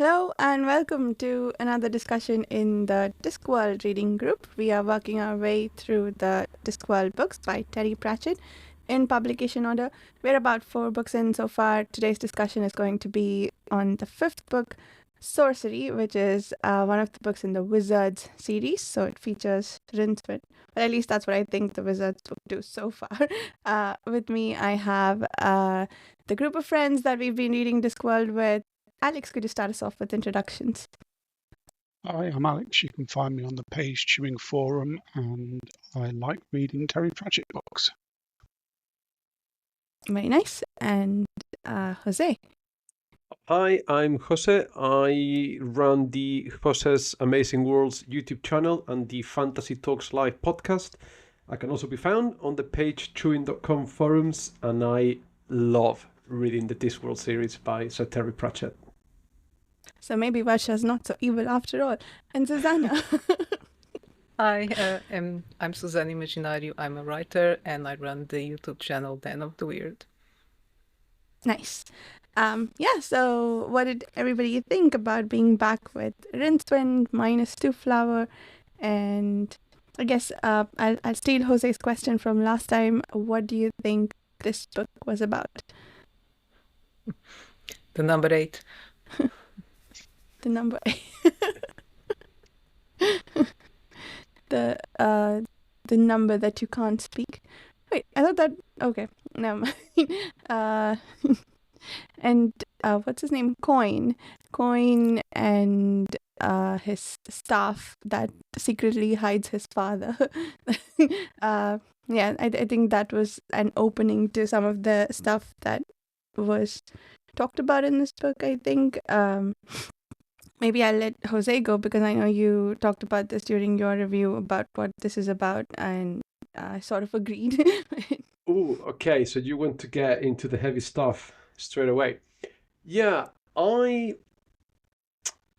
Hello and welcome to another discussion in the Discworld reading group. We are working our way through the Discworld books by Terry Pratchett in publication order. We're about 4 books in so far. Today's discussion is going to be on the 5th book, Sourcery, which is one of the books in the Wizards series. So it features Rincewind. But at least that's what I think the Wizards book do so far. With me, I have the group of friends that we've been reading Discworld with. Alex, could you start us off with introductions? Hi, I'm Alex. You can find me on the Page Chewing Forum, and I like reading Terry Pratchett books. Very nice. And Jose. Hi, I'm Jose. I run the Jose's Amazing Worlds YouTube channel and the Fantasy Talks Live podcast. I can also be found on the pagechewing.com forums, and I love reading the Discworld series by Sir Terry Pratchett. So maybe Varsha's not so evil after all. And Susana. Hi, I'm Susana Imaginario. I'm a writer and I run the YouTube channel Den of the Wyrd. Nice. So what did everybody think about being back with Rincewind, -2 Flower? And I guess I'll steal Jose's question from last time. What do you think this book was about? The number 8. The number 8. The number that you can't speak. Wait, I thought that... Okay, never mind. And what's his name? Coin and his staff that secretly hides his father. I think that was an opening to some of the stuff that was talked about in this book, I think. Maybe I'll let Jose go because I know you talked about this during your review about what this is about, and I sort of agreed. Oh, okay. So you want to get into the heavy stuff straight away. Yeah,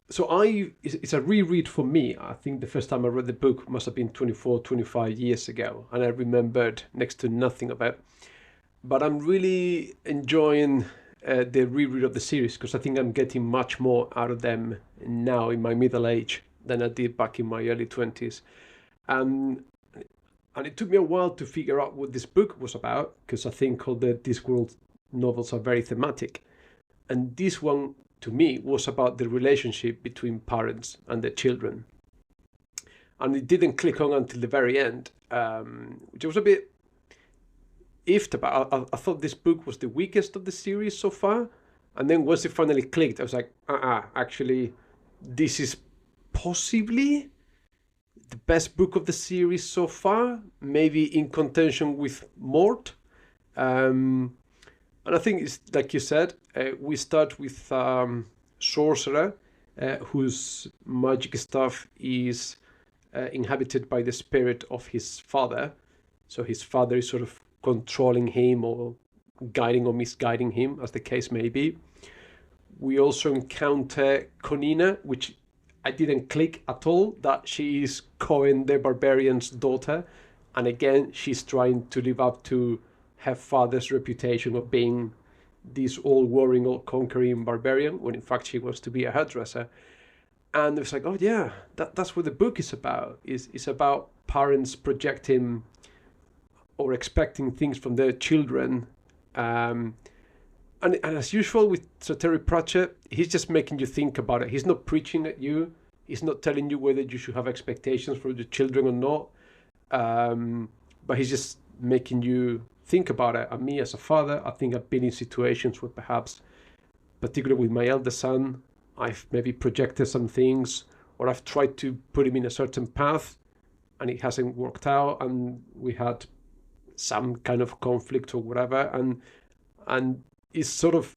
it's a reread for me. I think the first time I read the book must have been 25 years ago, and I remembered next to nothing of it. But I'm really enjoying the reread of the series because I think I'm getting much more out of them now in my middle age than I did back in my early 20s. And it took me a while to figure out what this book was about because I think all the Discworld novels are very thematic. And this one, to me, was about the relationship between parents and their children. And it didn't click on until the very end, which was a bit iffed about. I thought this book was the weakest of the series so far. And then once it finally clicked, I was like, actually, this is possibly the best book of the series so far, maybe in contention with Mort. And I think it's like you said, we start with Sorcerer, whose magic stuff is inhabited by the spirit of his father. So his father is sort of controlling him or guiding or misguiding him, as the case may be. We also encounter Conina, which I didn't click at all, that she is Cohen the Barbarian's daughter. And again, she's trying to live up to her father's reputation of being this all-warring, all-conquering barbarian, when in fact she wants to be a hairdresser. And it's like, oh yeah, that's what the book is about. It's about parents projecting or expecting things from their children. And as usual with Sir Terry Pratchett, he's just making you think about it. He's not preaching at you. He's not telling you whether you should have expectations for your children or not. But he's just making you think about it. And me as a father, I think I've been in situations where perhaps, particularly with my eldest son, I've maybe projected some things or I've tried to put him in a certain path and it hasn't worked out and we had some kind of conflict or whatever. And it sort of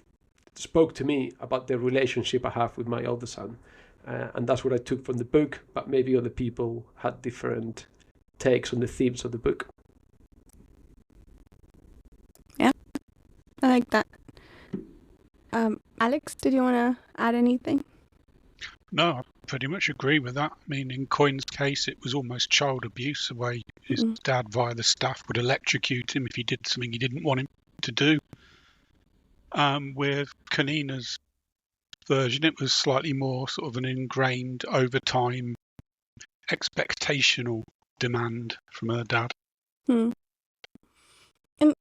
spoke to me about the relationship I have with my eldest son. And that's what I took from the book, but maybe other people had different takes on the themes of the book. Yeah, I like that. Alex, did you want to add anything? No, I pretty much agree with that. I mean, in Coin's case, it was almost child abuse, the way his dad via the staff would electrocute him if he did something he didn't want him to do. With Kanina's version, it was slightly more sort of an ingrained over time expectational demand from her dad. Hmm. And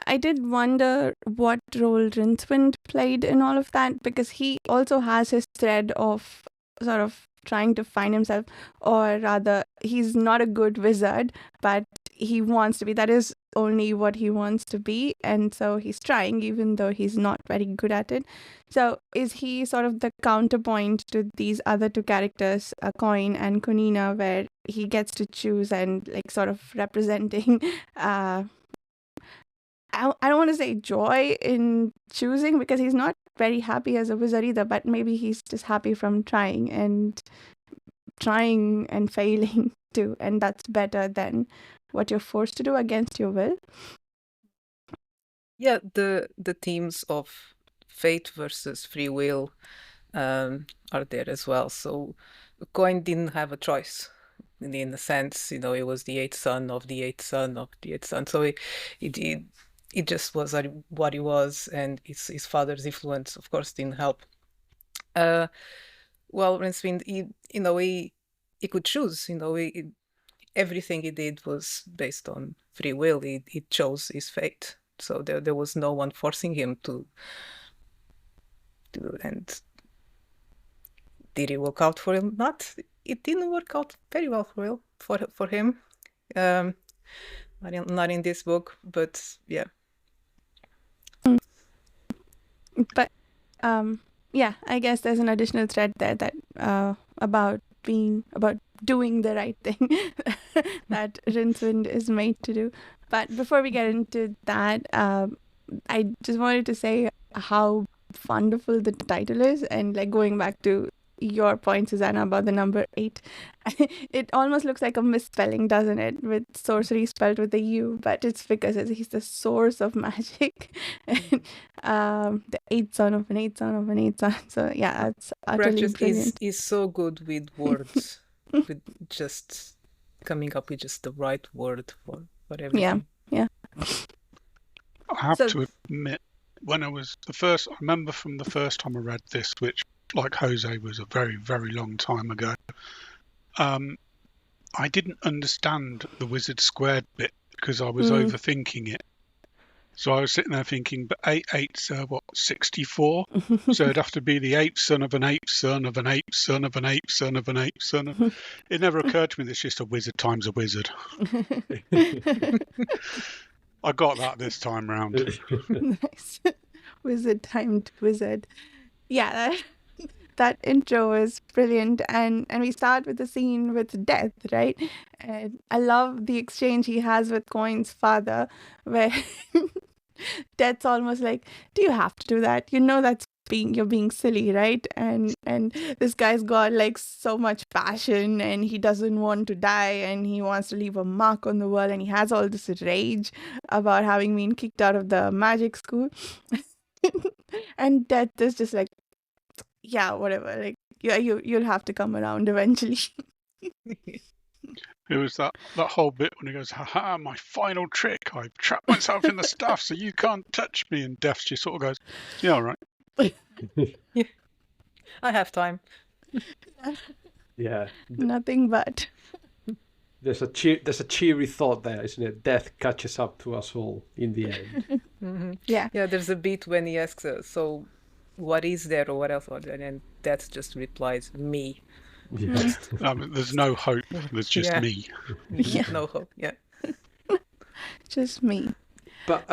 I did wonder what role Rincewind played in all of that, because he also has his thread of sort of trying to find himself, or rather, he's not a good wizard, but he wants to be. That is only what he wants to be, and so he's trying, even though he's not very good at it. So is he sort of the counterpoint to these other two characters, Coin and Kunina, where he gets to choose and like sort of representing I don't want to say joy in choosing, because he's not very happy as a wizard either, but maybe he's just happy from trying and failing too, and that's better than what you're forced to do against your will. Yeah, the themes of fate versus free will are there as well. So Coin didn't have a choice in a sense, it was the eighth son of the eighth son of the eighth son. So it just was what he was, and his father's influence, of course, didn't help. Well, Rincewind, he could choose. Everything he did was based on free will. He chose his fate. So there was no one forcing him to. And did it work out for him? Not. It didn't work out very well for him. Not in this book, but yeah. But yeah, I guess there's an additional thread there that about doing the right thing that Rincewind is made to do. But before we get into that, I just wanted to say how wonderful the title is, and like going back to your point, Susana, about the number 8, it almost looks like a misspelling, doesn't it, with sorcery spelled with a U, but it's because he's the source of magic. And, the 8th son of an 8th son of an 8th son. So yeah, it's utterly Pratchett brilliant. is so good with words, with just coming up with just the right word for everything. Yeah. I have to admit, when I remember from the first time I read this, which, like Jose, was a very, very long time ago, I didn't understand the Wizard Squared bit because I was overthinking it. So I was sitting there thinking, but 8 8's 64? So it'd have to be the 8th son of an 8th son of an 8th son of an 8th son of an 8th son. It never occurred to me that it's just a wizard times a wizard. I got that this time round. Nice. Wizard timed wizard. Yeah, that intro is brilliant, and we start with the scene with Death, right? And I love the exchange he has with Coin's father, where Death's almost like, do you have to do that? You're being silly, right? And this guy's got like so much passion, and he doesn't want to die, and he wants to leave a mark on the world, and he has all this rage about having been kicked out of the magic school. And Death is just like, yeah, whatever. Like, yeah, you'll have to come around eventually. It was that whole bit when he goes, haha, my final trick. I've trapped myself in the stuff so you can't touch me. And Death just sort of goes, yeah, all right. Yeah. I have time. Yeah. Nothing but. There's a cheery thought there, isn't it? Death catches up to us all in the end. Mm-hmm. Yeah. Yeah, there's a bit when he asks, so what is there or what else? And then Death just replies, me. Yeah. There's no hope. There's just me. Yeah. No hope. Yeah. Just me. But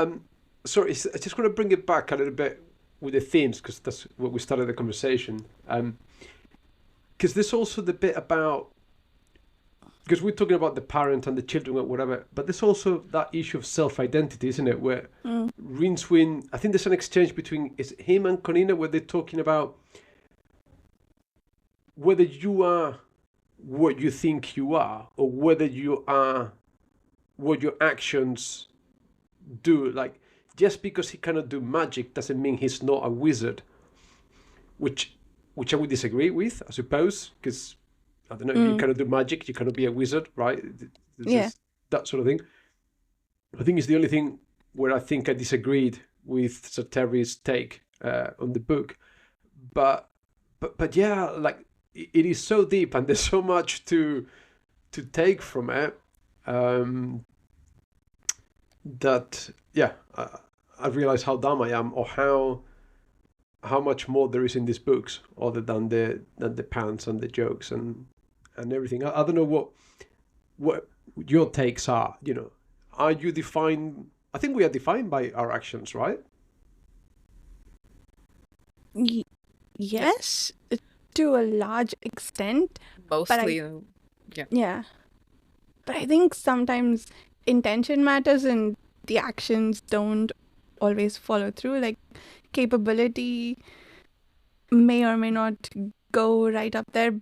sorry, I just want to bring it back a little bit with the themes, because that's what we started the conversation. Because there's also the bit about, because we're talking about the parent and the children or whatever, but there's also that issue of self-identity, isn't it? Where Rincewind, I think there's an exchange between him and Conina where they're talking about whether you are what you think you are, or whether you are what your actions do. Like, just because he cannot do magic doesn't mean he's not a wizard, which I would disagree with, I suppose, because I don't know, you cannot do magic, you cannot be a wizard, right? That sort of thing. I think it's the only thing where I think I disagreed with Sir Terry's take on the book. but yeah, like it is so deep, and there's so much to take from it. That yeah, I realize how dumb I am, or how much more there is in these books other than the puns and the jokes and everything. I don't know what your takes are. Are you defined? I think we are defined by our actions, right? Yes, to a large extent. Mostly, yeah. Yeah. But I think sometimes intention matters and the actions don't always follow through. Like capability may or may not go right up there,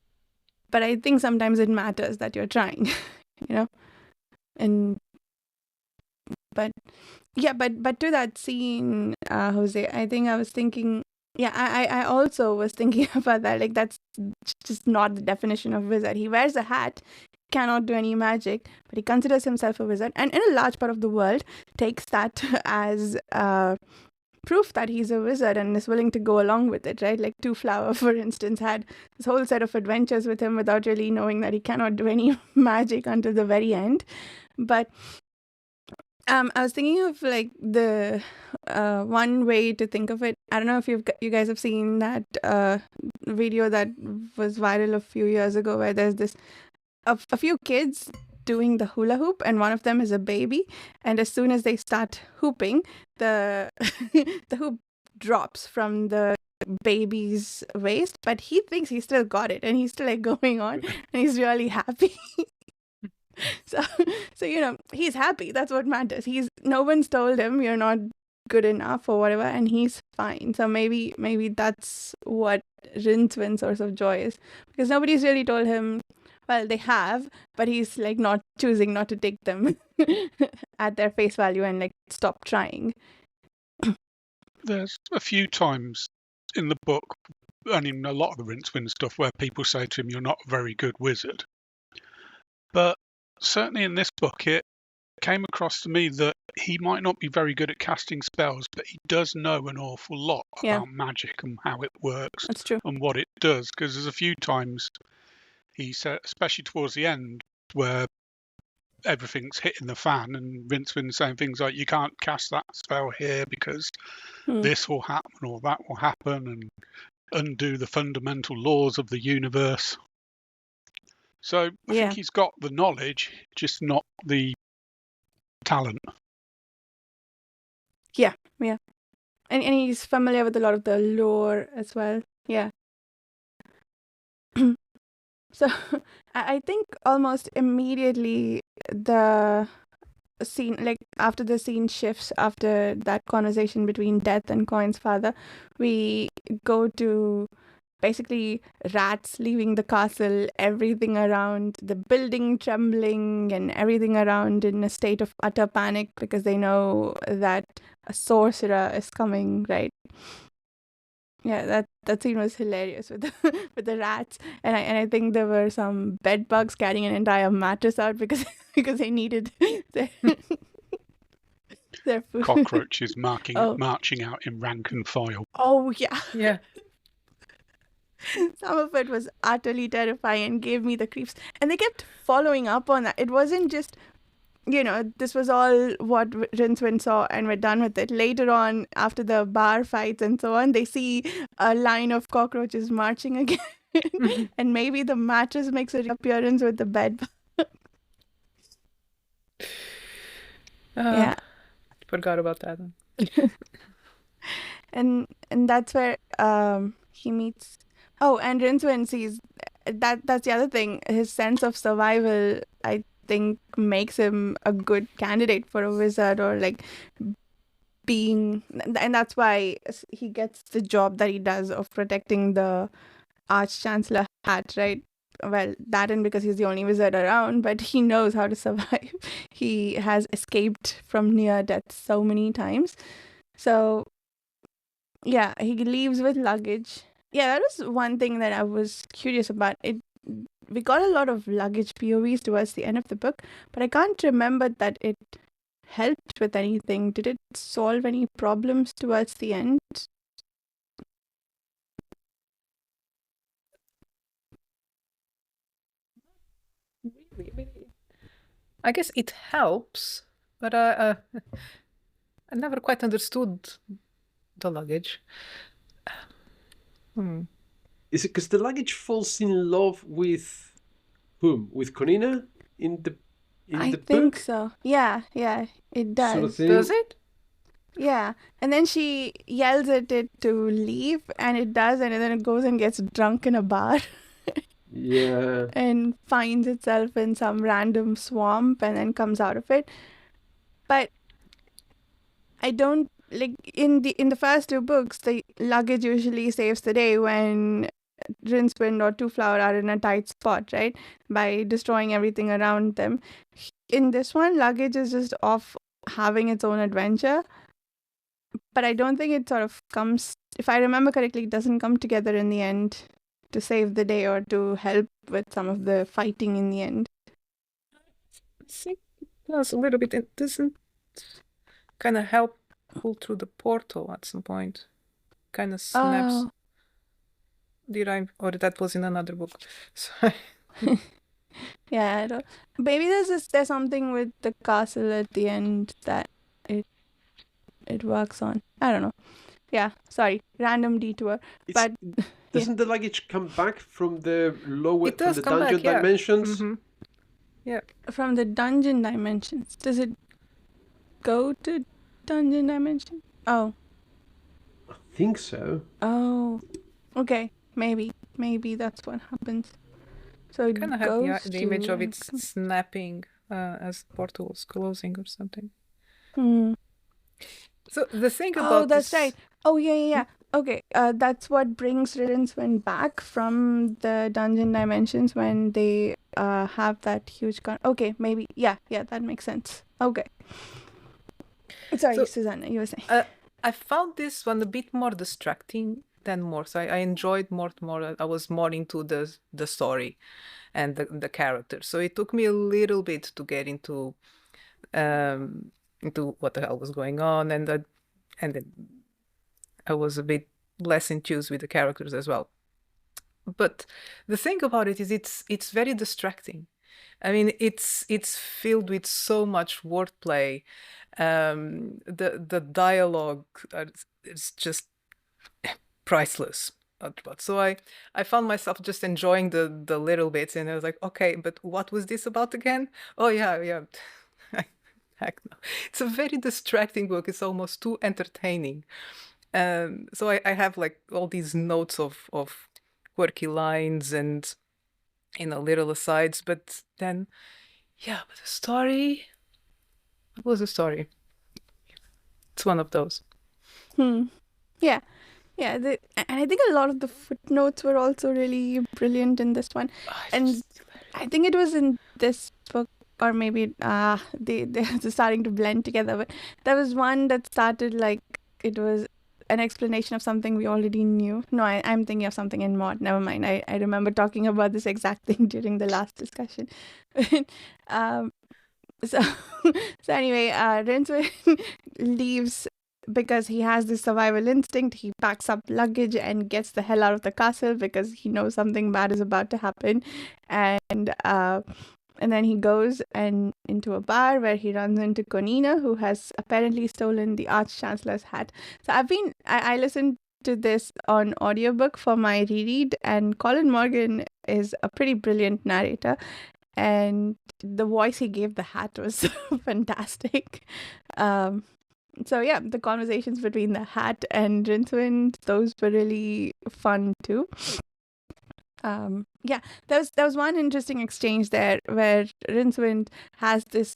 but I think sometimes it matters that you're trying, And but to that scene, Jose, I think I was thinking, yeah, I also was thinking about that. Like that's just not the definition of wizard. He wears a hat, cannot do any magic, but he considers himself a wizard, and in a large part of the world takes that as proof that he's a wizard and is willing to go along with it, right? Like Two Flower, for instance, had this whole set of adventures with him without really knowing that he cannot do any magic until the very end. But I was thinking of like the one way to think of it. I don't know if you guys have seen that video that was viral a few years ago, where there's this a few kids doing the hula hoop, and one of them is a baby, and as soon as they start hooping, the the hoop drops from the baby's waist, but he thinks he still got it, and he's still like going on, and he's really happy. So he's happy. That's what matters. No one's told him you're not good enough or whatever, and he's fine. So maybe that's what Rincewind's source of joy is, because nobody's really told him. Well, they have, but he's like not choosing not to take them at their face value and like stop trying. There's a few times in the book, and in a lot of the Rincewind stuff, where people say to him, "You're not a very good wizard." But certainly in this book, it came across to me that he might not be very good at casting spells, but he does know an awful lot about magic and how it works. That's true. And what it does, because there's a few times he said, especially towards the end, where everything's hitting the fan, and Rincewind saying things like, "You can't cast that spell here because this will happen or that will happen," and undo the fundamental laws of the universe. So I think he's got the knowledge, just not the talent. Yeah. And he's familiar with a lot of the lore as well. Yeah. So I think almost immediately the scene, like after the scene shifts, after that conversation between Death and Coin's father, we go to basically rats leaving the castle, everything around the building trembling and everything around in a state of utter panic because they know that a sorcerer is coming, right? Yeah, that scene was hilarious with the rats, and I think there were some bed bugs carrying an entire mattress out because they needed their food. Cockroaches marching out in rank and file. Oh yeah. Some of it was utterly terrifying and gave me the creeps, and they kept following up on that. It wasn't just, this was all what Rincewind saw and we're done with it. Later on, after the bar fights and so on, they see a line of cockroaches marching again. And maybe the mattress makes a reappearance with the bed. Yeah. Forgot about that. And that's where he meets... Oh, and Rincewind sees... That's the other thing. His sense of survival, I think, makes him a good candidate for a wizard, or like being, and that's why he gets the job that he does of protecting the Arch-Chancellor hat, right? Well, that and because he's the only wizard around, but he knows how to survive. He has escaped from near death so many times. So yeah, he leaves with luggage. Yeah, that was one thing that I was curious about. We got a lot of luggage POVs towards the end of the book, but I can't remember that it helped with anything. Did it solve any problems towards the end? I guess it helps, but I never quite understood the luggage. Is it because the luggage falls in love with whom? With Konina in the I book? think so. Yeah, it does. Sort of thing. Does it? Yeah, and then she yells at it to leave, and it does, and then it goes and gets drunk in a bar. Yeah. And finds itself in some random swamp and then comes out of it. But I don't like in the first two books, the luggage usually saves the day when Rincewind or Two Flower are in a tight spot, right? By destroying everything around them. In this one, luggage is just off having its own adventure. But I don't think it sort of comes, if I remember correctly, it doesn't come together in the end to save the day or to help with some of the fighting in the end. I think it does a little bit. It doesn't kind of help pull through the portal at some point. Kind of snaps. Oh. Or that was in another book. Sorry. Yeah, I don't. Maybe there's something with the castle at the end that it works on. I don't know. Yeah, sorry, random detour. But doesn't the luggage come back from the lower It does from the come dungeon back, yeah. dimensions? Mhm. Yeah. From the dungeon dimensions, does it go to dungeon dimension? Oh, I think so. oh, okay. Maybe that's what happens. So it Kind of have goes the image to of it snapping as the portal was closing or something. Hmm. So the thing Oh, about that's this, right. Oh, yeah. Okay, that's what brings Rincewind back from the dungeon dimensions when they have that huge Okay, maybe. Yeah, that makes sense. Okay. Sorry, So- Susanna, you were saying. I found this one a bit more distracting than Morse. I enjoyed more. I was more into the story and the characters. So it took me a little bit to get into what the hell was going on, and then I was a bit less enthused with the characters as well. But the thing about it is it's very distracting. I mean, it's filled with so much wordplay. The dialogue is just priceless. So I found myself just enjoying the little bits, and I was like, okay, but what was this about again? Oh yeah. Heck no. It's a very distracting book. It's almost too entertaining. So I have like all these notes of quirky lines and little asides, but then but the story, what was the story? It's one of those. Yeah. And I think a lot of the footnotes were also really brilliant in this one. And I think it was in this book, or maybe they're starting to blend together. But there was one that started like it was an explanation of something we already knew. No, I'm thinking of something in Mod. Never mind. I remember talking about this exact thing during the last discussion. So anyway, Rincewind leaves because he has this survival instinct. He packs up luggage and gets the hell out of the castle because he knows something bad is about to happen. And then he goes into a bar where he runs into Konina, who has apparently stolen the Arch-Chancellor's hat. So I listened to this on audiobook for my reread, and Colin Morgan is a pretty brilliant narrator. And the voice he gave the hat was fantastic. So yeah, the conversations between the hat and Rincewind, those were really fun too. There was one interesting exchange there where Rincewind has this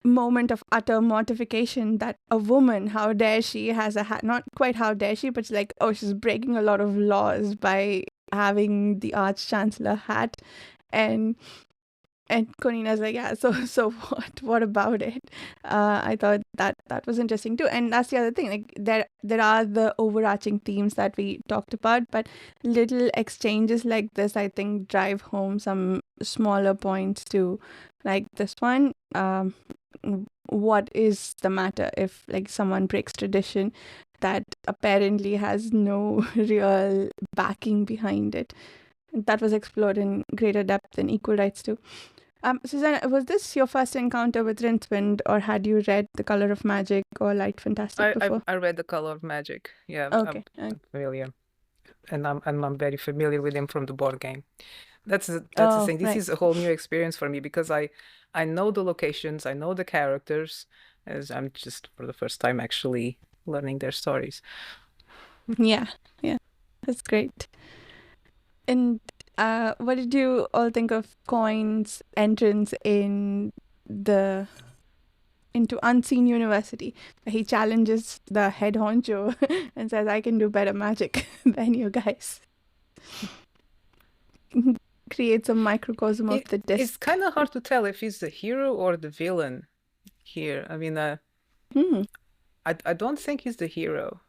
moment of utter mortification that a woman, how dare she, has a hat. Not quite how dare she, but like, oh, she's breaking a lot of laws by having the Arch-Chancellor hat. And Konina's like, yeah, so what about it? I thought that was interesting too. And that's the other thing. Like there are the overarching themes that we talked about, but little exchanges like this, I think, drive home some smaller points too. Like this one, what is the matter if like someone breaks tradition that apparently has no real backing behind it? That was explored in greater depth in Equal Rights too. Susanna, was this your first encounter with Rincewind, or had you read The Color of Magic or Light Fantastic before? I read The Color of Magic. Yeah, Okay. I'm familiar, and I'm very familiar with him from the board game. That's the Oh, thing. This right. is a whole new experience for me because I know the locations, I know the characters, as I'm just for the first time actually learning their stories. Yeah, that's great. And what did you all think of Coin's entrance into Unseen University? He challenges the head honcho and says, "I can do better magic than you guys." Creates a microcosm of the It's disc. kind of hard to tell if he's the hero or the villain here. I mean, I don't think he's the hero.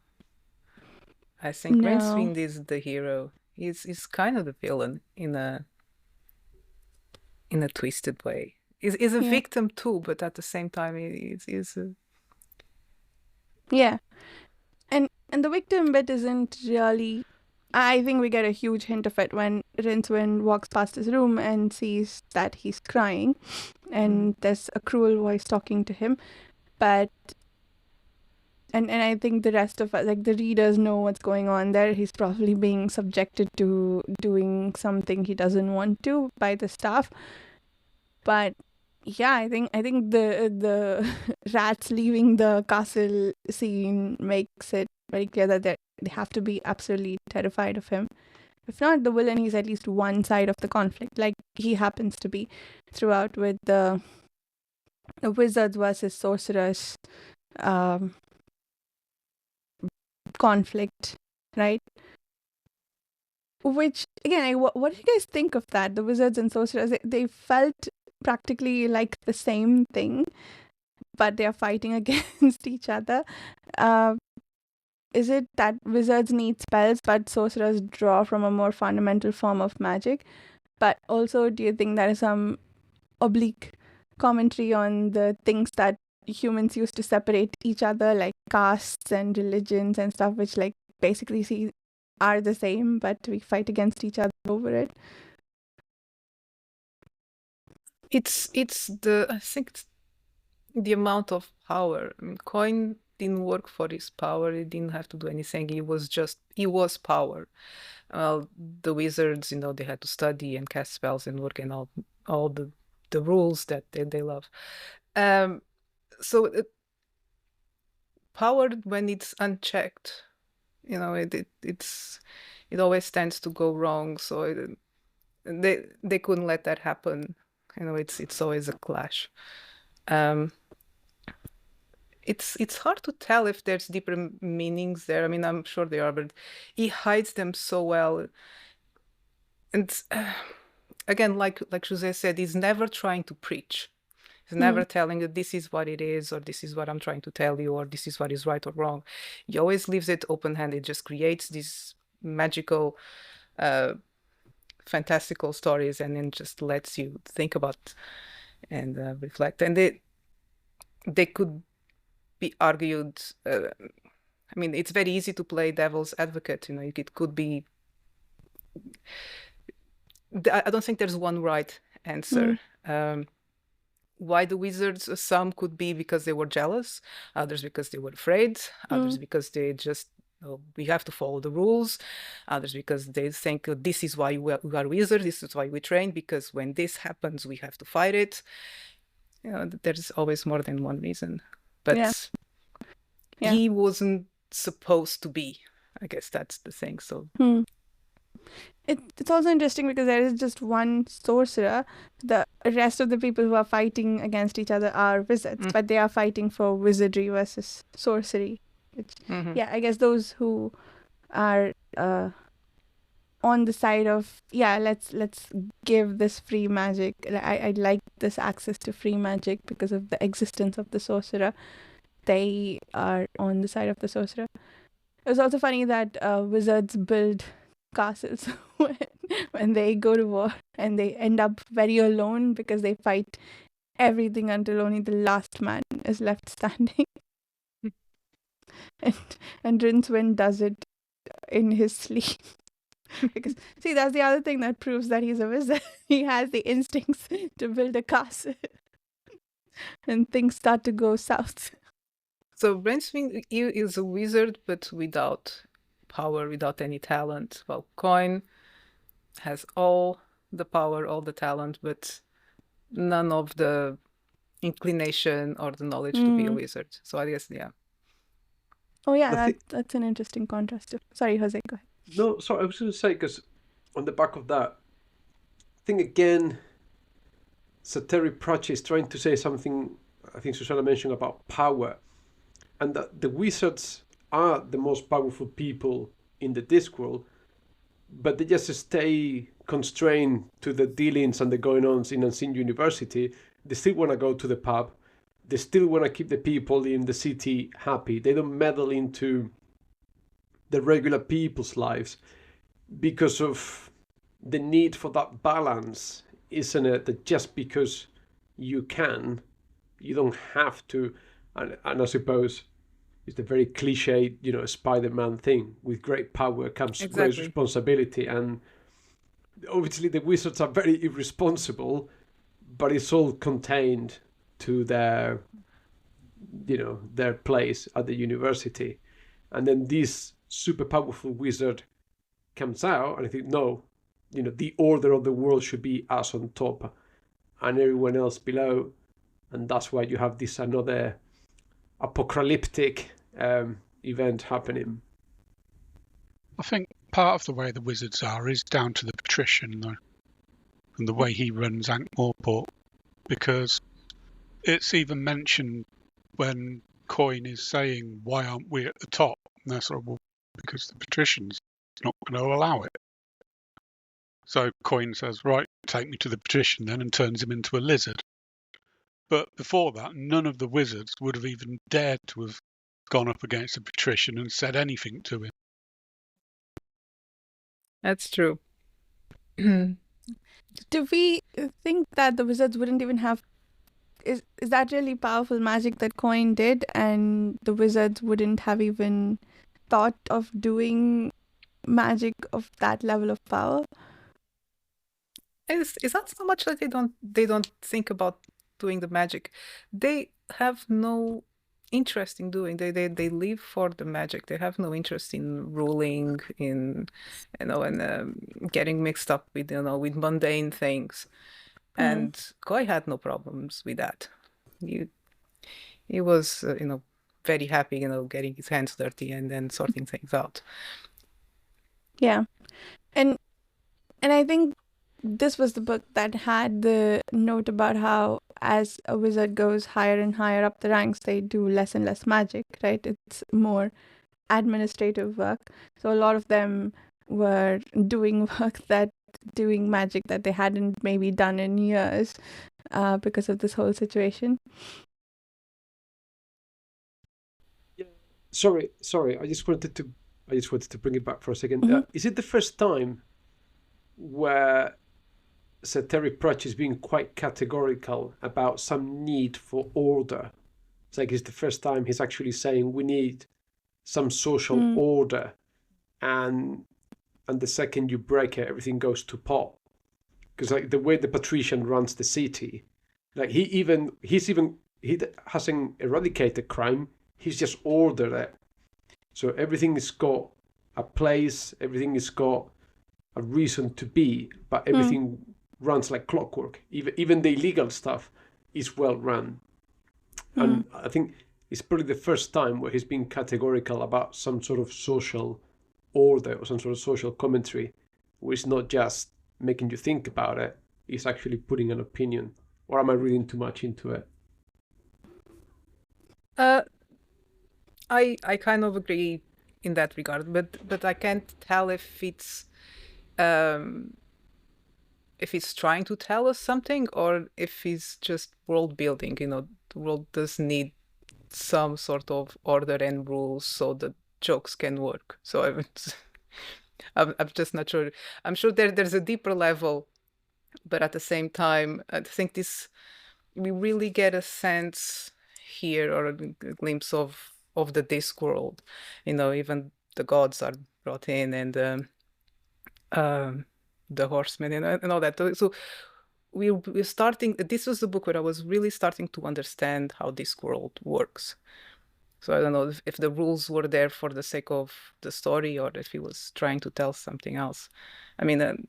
I think No. Rincewind is the hero. He's kind of the villain in a twisted way. He's a victim too, but at the same time, he's Yeah. And the victim bit isn't really. I think we get a huge hint of it when Rincewind walks past his room and sees that he's crying, and there's a cruel voice talking to him. But and I think the rest of us, like the readers, know what's going on there. He's probably being subjected to doing something he doesn't want to by the staff. But yeah, I think the rats leaving the castle scene makes it very clear that they have to be absolutely terrified of him. If not the villain, he's at least one side of the conflict, like he happens to be throughout with the wizards versus sorcerers conflict, right? Which again, what do you guys think of that? The wizards and sorcerers, they felt practically like the same thing, but they are fighting against each other. Is it that wizards need spells, but sorcerers draw from a more fundamental form of magic? But also, do you think there is some oblique commentary on the things that humans used to separate each other, like castes and religions and stuff, which like basically are the same, but we fight against each other over it? It's I think it's the amount of power. I mean, Coin didn't work for his power. He didn't have to do anything. He was power. Well, the wizards, they had to study and cast spells and work and all the rules that they love. So power, when it's unchecked, it always tends to go wrong. So they couldn't let that happen. It's always a clash. It's hard to tell if there's deeper meanings there. I mean, I'm sure there are, but he hides them so well. And again, like Jose said, he's never trying to preach. He's never telling you this is what it is, or this is what I'm trying to tell you, or this is what is right or wrong. He always leaves it open-handed, just creates these magical, fantastical stories, and then just lets you think about and reflect. And they could be argued. I mean, it's very easy to play devil's advocate. It could be. I don't think there's one right answer. Why the wizards? Some could be because they were jealous, others because they were afraid, others because they just we have to follow the rules, others because they think this is why we are wizards, this is why we train, because when this happens we have to fight it. There's always more than one reason, but he wasn't supposed to be. I guess that's the thing. So it's also interesting because there is just one sorcerer. The rest of the people who are fighting against each other are wizards, but they are fighting for wizardry versus sorcery. Which, I guess those who are on the side of let's give this free magic. I like this access to free magic because of the existence of the sorcerer. They are on the side of the sorcerer. It was also funny that wizards build castles when they go to war, and they end up very alone because they fight everything until only the last man is left standing. and Rincewind does it in his sleep. Because see, that's the other thing that proves that he's a wizard. He has the instincts to build a castle, and things start to go south. So Brainswing is a wizard, but without power, without any talent. Well, Coin has all the power, all the talent, but none of the inclination or the knowledge to be a wizard. So I guess, yeah. Oh yeah, that's an interesting contrast too. Sorry, Jose, go ahead. No, sorry, I was going to say, because on the back of that, I think again, so Terry Pratchett is trying to say something, I think Susana mentioned about power, and that the wizards are the most powerful people in the Discworld, but they just stay constrained to the dealings and the going-ons in Unseen University. They still want to go to the pub. They still want to keep the people in the city happy. They don't meddle into the regular people's lives because of the need for that balance, isn't it? That just because you can, you don't have to. And I suppose it's the very cliche, Spider-Man thing. With great power comes great responsibility. And obviously the wizards are very irresponsible, but it's all contained to their place at the university. And then this super powerful wizard comes out, and I think, no, the order of the world should be us on top and everyone else below. And that's why you have this another apocalyptic event happening. I think part of the way the wizards are is down to the patrician, though, and the way he runs Ankh-Morport, because it's even mentioned when Coin is saying, why aren't we at the top? And they're sort of, well, because the patrician's not going to allow it. So Coin says, right, take me to the patrician then, and turns him into a lizard. But before that, none of the wizards would have even dared to have gone up against the patrician and said anything to him. That's true. Do we think that the wizards wouldn't even have... Is that really powerful magic that Coin did, and the wizards wouldn't have even thought of doing magic of that level of power? Is that so much that they don't think about doing the magic? They have no interest in doing. They live for the magic. They have no interest in ruling, in and getting mixed up with with mundane things. And Koi had no problems with that. He was very happy getting his hands dirty and then sorting things out. Yeah, and I think this was the book that had the note about how as a wizard goes higher and higher up the ranks, they do less and less magic, right? It's more administrative work. So a lot of them were doing magic that they hadn't maybe done in years because of this whole situation. Yeah. Sorry. I just wanted to bring it back for a second. Is it the first time where Sir Terry Pratchett is being quite categorical about some need for order? It's like it's the first time he's actually saying we need some social order, and the second you break it, everything goes to pot. Because like the way the patrician runs the city, like he hasn't eradicated crime. He's just ordered it. So everything has got a place. Everything has got a reason to be, but everything runs like clockwork. Even the illegal stuff is well run. And I think it's probably the first time where he's been categorical about some sort of social order or some sort of social commentary, where it's not just making you think about it, it's actually putting an opinion. Or am I reading too much into it? I kind of agree in that regard, but I can't tell if it's trying to tell us something or if it's just world building. The world does need some sort of order and rules so that jokes can work. So I'm just not sure. I'm sure there's a deeper level, but at the same time, I think we really get a sense here, or a glimpse of the Discworld. Even the gods are brought in, and the horsemen and all that. So we're starting. This was the book where I was really starting to understand how Discworld works. So I don't know if the rules were there for the sake of the story or if he was trying to tell something else. I mean,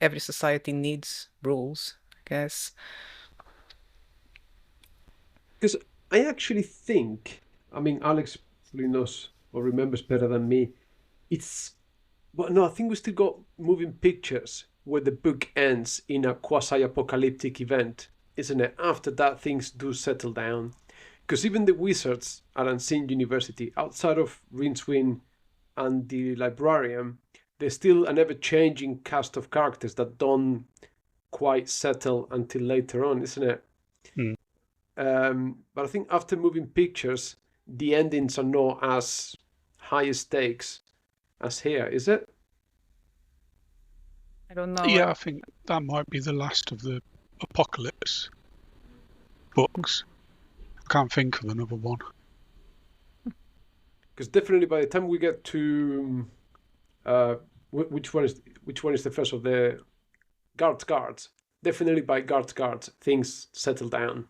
every society needs rules, I guess. Because I actually think, I mean, Alex probably knows or remembers better than me. Well, no, I think we still got moving pictures where the book ends in a quasi-apocalyptic event, isn't it? After that, things do settle down. Because even the wizards at Unseen University, outside of Rincewind and the librarian, there's still an ever-changing cast of characters that don't quite settle until later on, isn't it? But I think after Moving Pictures, the endings are not as high stakes as here, is it? I don't know. Yeah, I think that might be the last of the Apocalypse books. I can't think of another one. Because definitely by the time we get to which one is the first of the guards? Definitely by guards, things settle down,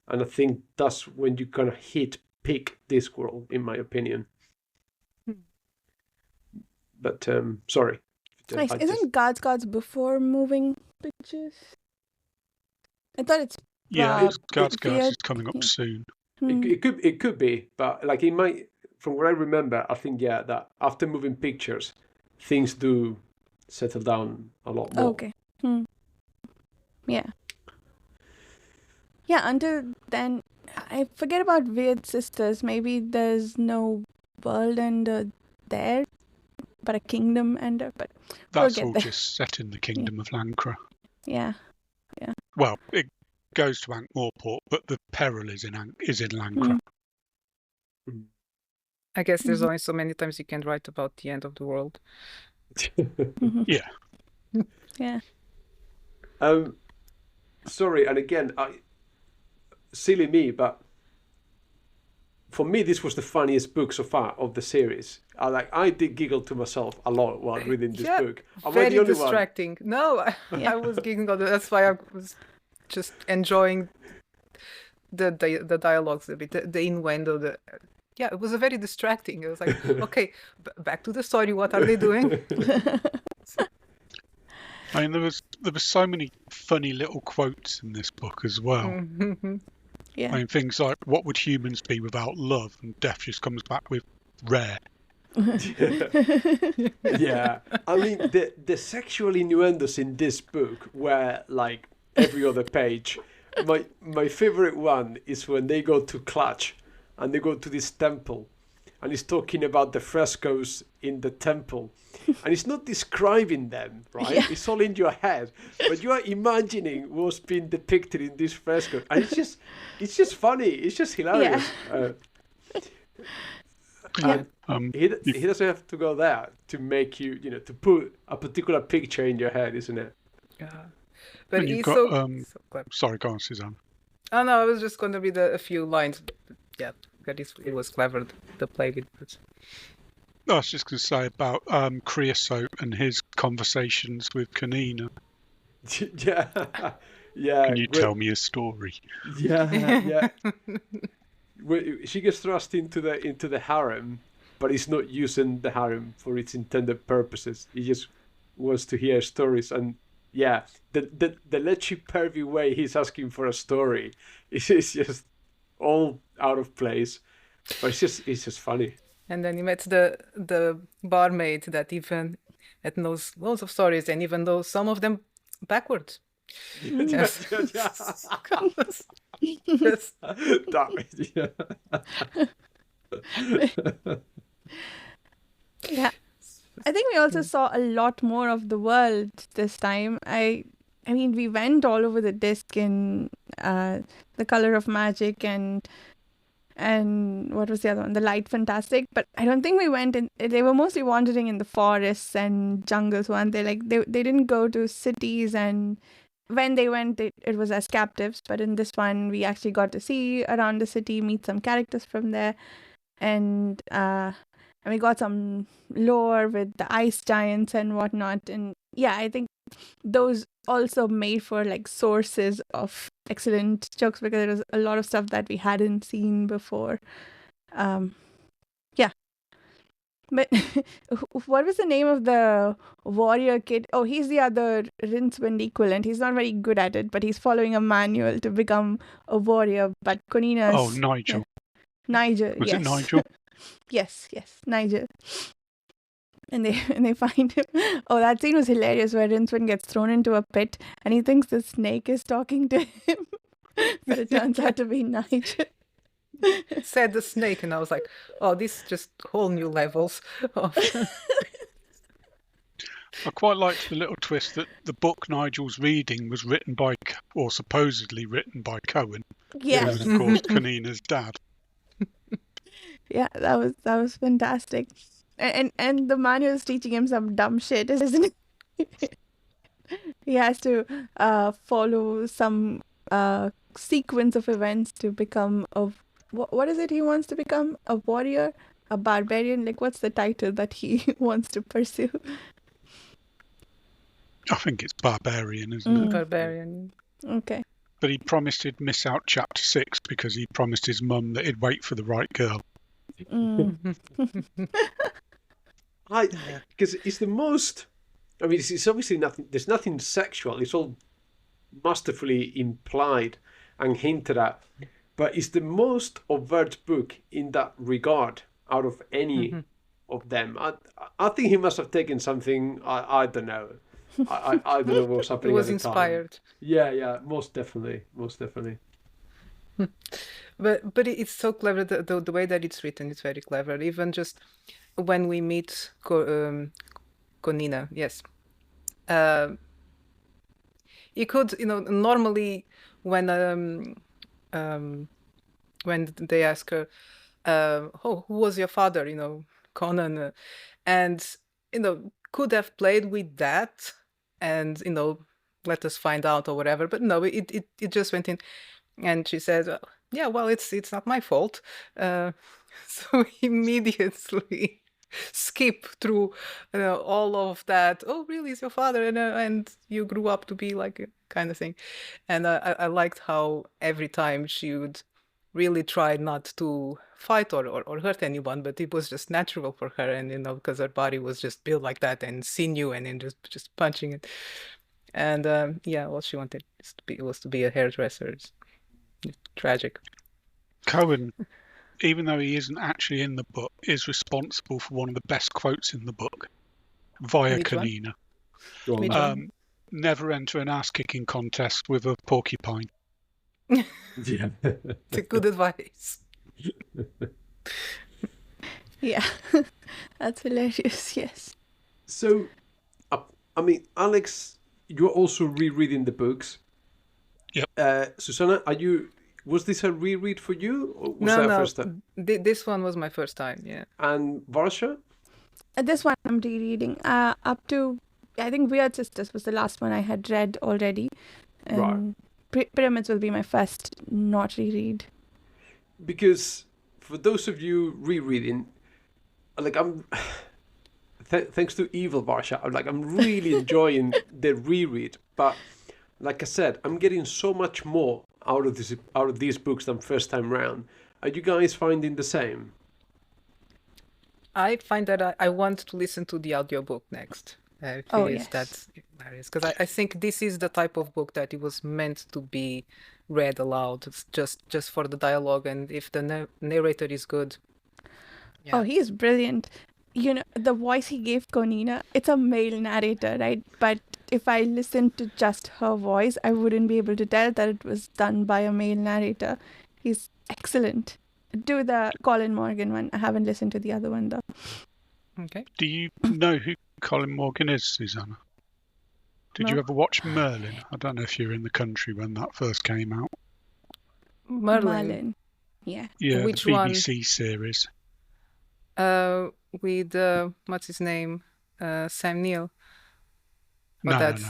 and I think that's when you kind of hit peak Discworld, in my opinion. But sorry. Nice. Isn't Guards before Moving Pictures? I thought it's Guards is coming up soon. It could be, but like it might. From what I remember, I think that after Moving Pictures, things do settle down a lot more. Okay. Yeah. Yeah. Until then, I forget about Wyrd Sisters. Maybe there's no world ender there, but a kingdom ender. But that's we'll all get there. just set in the kingdom of Lancre. Yeah. Well, it goes to Ankh-Morpork, but the peril is in Lancre. I guess there's only so many times you can write about the end of the world. Yeah. Yeah. Sorry, and again, silly me, but for me, this was the funniest book so far of the series. I did giggle to myself a lot while reading this book. Am I the only distracting. One? No, I was giggling. That's why I was just enjoying the dialogues a bit, the innuendo. Yeah, it was a very distracting. It was like, okay, back to the story. What are they doing? I mean, there was so many funny little quotes in this book as well. Yeah. I mean, things like, what would humans be without love? And Death just comes back with rare. Yeah. I mean, the sexual innuendos in this book were like every other page. My favorite one is when they go to Clutch and they go to this temple and he's talking about the frescoes in the temple. And he's not describing them, right? Yeah. It's all in your head. But you are imagining what's being depicted in this fresco. And it's just funny. It's just hilarious. Yeah. He doesn't have to go there to make you, to put a particular picture in your head, isn't it? Yeah. But he's got, sorry, go on, Suzanne. Oh, no, it was just going to be a few lines. Yeah, it was clever, the play with it. I was just going to say about Creosote and his conversations with Kanina. Yeah. Can you tell me a story? Yeah. She gets thrust into the harem, but he's not using the harem for its intended purposes. He just wants to hear stories, and the lechy pervy way he's asking for a story is just all out of place. But it's just funny. And then he met the barmaid that knows loads of stories, and even though some of them backwards. Yes. Yes. Yeah. I think we also saw a lot more of the world this time. I mean, we went all over the disc in The Color of Magic and what was the other one? The Light Fantastic. But I don't think we went in. They were mostly wandering in the forests and jungles. They didn't go to cities, and when they went, it was as captives. But in this one, we actually got to see around the city, meet some characters from there, and and we got some lore with the ice giants and whatnot. And yeah, I think those also made for like sources of excellent jokes because there was a lot of stuff that we hadn't seen before. Yeah. But what was the name of the warrior kid? Oh, he's the other Rincewind equivalent. He's not very good at it, but he's following a manual to become a warrior. But Konina's... Oh, Nigel. Yeah. Nigel, Was yes. it Nigel? Yes, Nigel. And they find him. Oh, that scene was hilarious where Rincewind gets thrown into a pit and he thinks the snake is talking to him. But it turns out to be Nigel. Said the snake, and I was like, oh, this is just whole new levels of... I quite liked the little twist that the book Nigel's reading was written by, or supposedly written by Cohen. Yeah. Who was, of course, Konina's dad. Yeah, that was fantastic. And the manual is teaching him some dumb shit, isn't it? He has to follow some sequence of events to become a... What is it he wants to become? A warrior? A barbarian? Like, what's the title that he wants to pursue? I think it's Barbarian, isn't it? Barbarian. Okay. But he promised he'd miss out chapter 6 because he promised his mum that he'd wait for the right girl. Because it's the most... I mean, it's obviously nothing... There's nothing sexual. It's all masterfully implied and hinted at. But it's the most overt book in that regard out of any of them. I think he must have taken something, I don't know. I don't know what was happening. It was at the inspired. Time. Yeah, most definitely. But it's so clever. The way that it's written is very clever. Even just when we meet Konina, yes. You could, normally when they ask her, who was your father, Conan, and, could have played with that and, let us find out or whatever. But no, it just went in. And she said, yeah, well, it's not my fault. So immediately skip through all of that. Oh, really? Is your father? And you grew up to be like a kind of thing. And I liked how every time she would really try not to fight or hurt anyone, but it was just natural for her. And, because her body was just built like that and sinew and then just punching it. And what she wanted was to be a hairdresser. It's tragic. Cohen, even though he isn't actually in the book, is responsible for one of the best quotes in the book via Konina. Never enter an ass-kicking contest with a porcupine. Yeah. It's a good advice. Yeah, that's hilarious, yes. So, I mean, Alex, you're also rereading the books. Yep. Susana, was this a reread for you? Or was No. First time? This one was my first time, yeah. And Varsha? This one I'm rereading. Up to, I think Wyrd Sisters was the last one I had read already. And Pyramids will be my first not reread. Because for those of you rereading, like thanks to Evil Varsha, I'm really enjoying the reread. But like I said, I'm getting so much more out of these books than first time round. Are you guys finding the same? I find that I want to listen to the audiobook next. That's hilarious because I think this is the type of book that it was meant to be read aloud. It's just for the dialogue, and if the narrator is good. Yeah. Oh, he's brilliant. The voice he gave Konina, it's a male narrator, right? But if I listened to just her voice, I wouldn't be able to tell that it was done by a male narrator. He's excellent. Do the Colin Morgan one. I haven't listened to the other one, though. Okay. Do you know who Colin Morgan is, Susanna? Did you ever watch Merlin? I don't know if you were in the country when that first came out. Merlin. Yeah. Yeah, Which the BBC one? series. With what's his name? Sam Neill. That's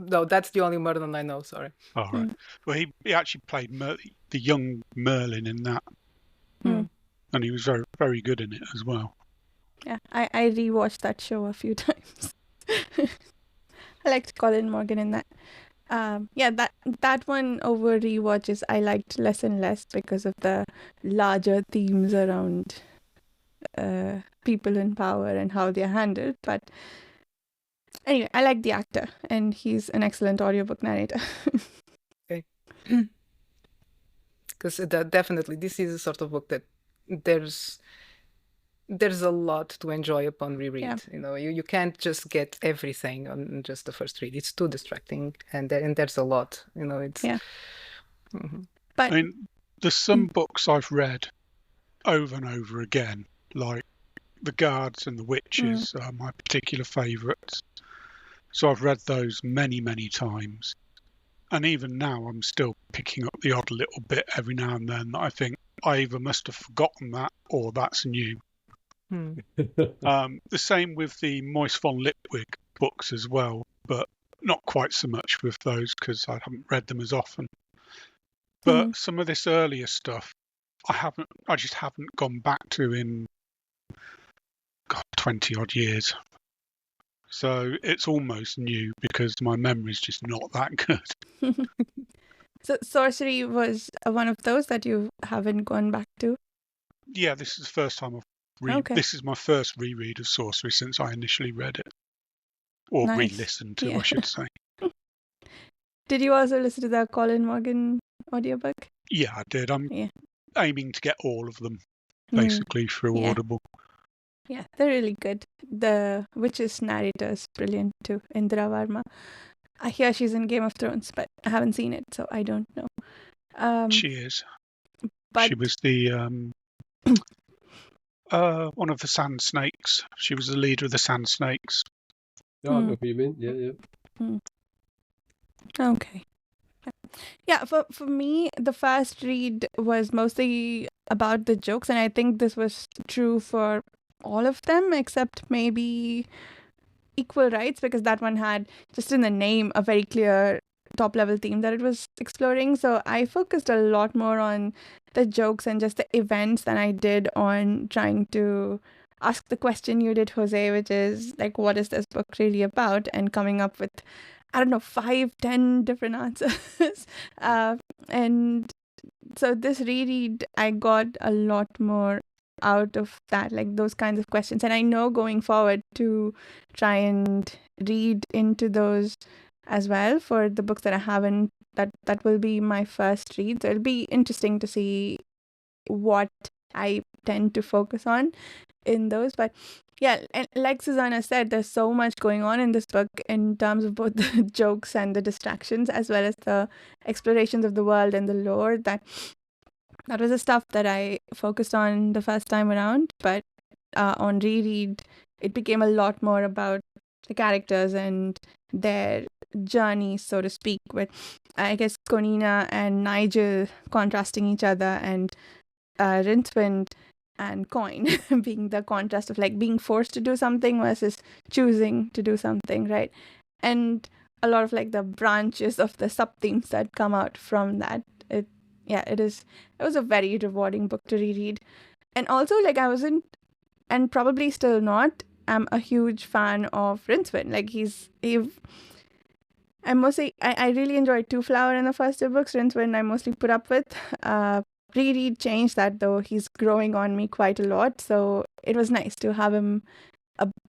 the only Merlin I know. Sorry. All right. Well, he actually played the young Merlin in that, and he was very, very good in it as well. Yeah, I rewatched that show a few times. I liked Colin Morgan in that. Yeah, that one over rewatches I liked less and less because of the larger themes around people in power and how they're handled. But anyway, I like the actor, and he's an excellent audiobook narrator. Okay. Because definitely this is a sort of book that there's a lot to enjoy upon reread. Yeah. You know, you can't just get everything on just the first read. It's too distracting, and there's a lot. You know, it's Yeah. Mhm. But I mean, there's some books I've read over and over again, like The Guards and The Witches are my particular favourites. So I've read those many, many times. And even now, I'm still picking up the odd little bit every now and then that I think I either must have forgotten that or that's new. The same with the Moist von Lipwig books as well, but not quite so much with those because I haven't read them as often. But some of this earlier stuff, I just haven't gone back to in 20 odd years. So it's almost new because my memory's just not that good. So Sourcery was one of those that you haven't gone back to? Yeah, this is the first time Okay. This is my first reread of Sourcery since I initially read it. Or Nice. re-listened to, Yeah. I should say. Did you also listen to the Colin Morgan audiobook? Yeah, I did. I'm aiming to get all of them, basically, through Yeah. Audible. Yeah, they're really good. The Witch's narrator is brilliant too, Indra Varma. I hear she's in Game of Thrones, but I haven't seen it, so I don't know. She is. But She was the one of the Sand Snakes. She was the leader of the Sand Snakes. Oh, I know what you mean. Yeah. Okay. Yeah, for me, the first read was mostly about the jokes, and I think this was true for all of them, except maybe Equal Rights, because that one had, just in the name, a very clear top-level theme that it was exploring. So I focused a lot more on the jokes and just the events than I did on trying to ask the question you did, Jose, which is, like, what is this book really about? And coming up with, I don't know, 5-10 different answers. And so this reread, I got a lot more out of that, like those kinds of questions. And I know going forward to try and read into those as well for the books that I haven't, that will be my first read. So it'll be interesting to see what I tend to focus on in those. But yeah, and like Susana said, there's so much going on in this book in terms of both the jokes and the distractions, as well as the explorations of the world and the lore, that was the stuff that I focused on the first time around. But on reread, it became a lot more about the characters and their journey, so to speak, with, I guess, Konina and Nigel contrasting each other, and Rincewind and Coin being the contrast of, like, being forced to do something versus choosing to do something, right? And a lot of, like, the branches of the sub-themes that come out from that. It was a very rewarding book to reread. And also, like, I wasn't, and probably still not, I'm a huge fan of Rincewind. Like, I really enjoyed Two Flower in the first two books. Rincewind I mostly put up with. Reread changed that, though. He's growing on me quite a lot. So it was nice to have him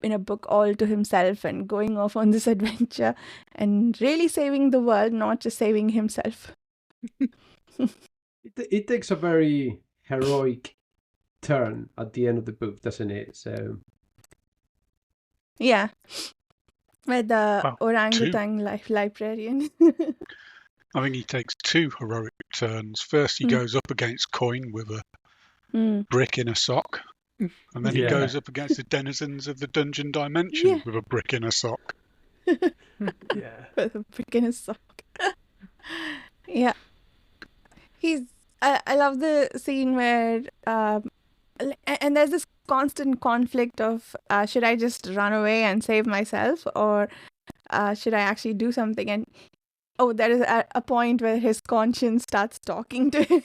in a book all to himself and going off on this adventure and really saving the world, not just saving himself. It takes a very heroic turn at the end of the book, doesn't it? So yeah, with the orangutan librarian. I think he takes two heroic turns. First, he goes up against Coin with a brick in a sock, and then he goes up against the denizens of the dungeon dimension with a brick in a sock. With a brick in a sock. Yeah. I love the scene where, and there's this constant conflict of, should I just run away and save myself, or should I actually do something? And there is a point where his conscience starts talking to him.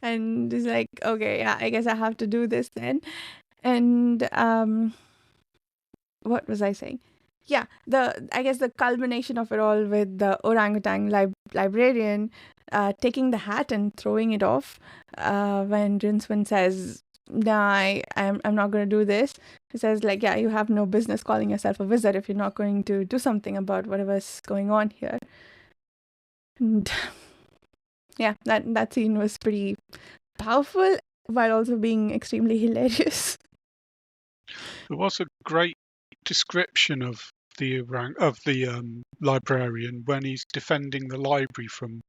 And it's like, okay, yeah, I guess I have to do this then. And what was I saying? Yeah, I guess the culmination of it all with the orangutan librarian taking the hat and throwing it off when Rincewind says, "No, I'm not going to do this." He says, like, "Yeah, you have no business calling yourself a wizard if you're not going to do something about whatever's going on here." And yeah, that scene was pretty powerful while also being extremely hilarious. There was a great description of the librarian when he's defending the library from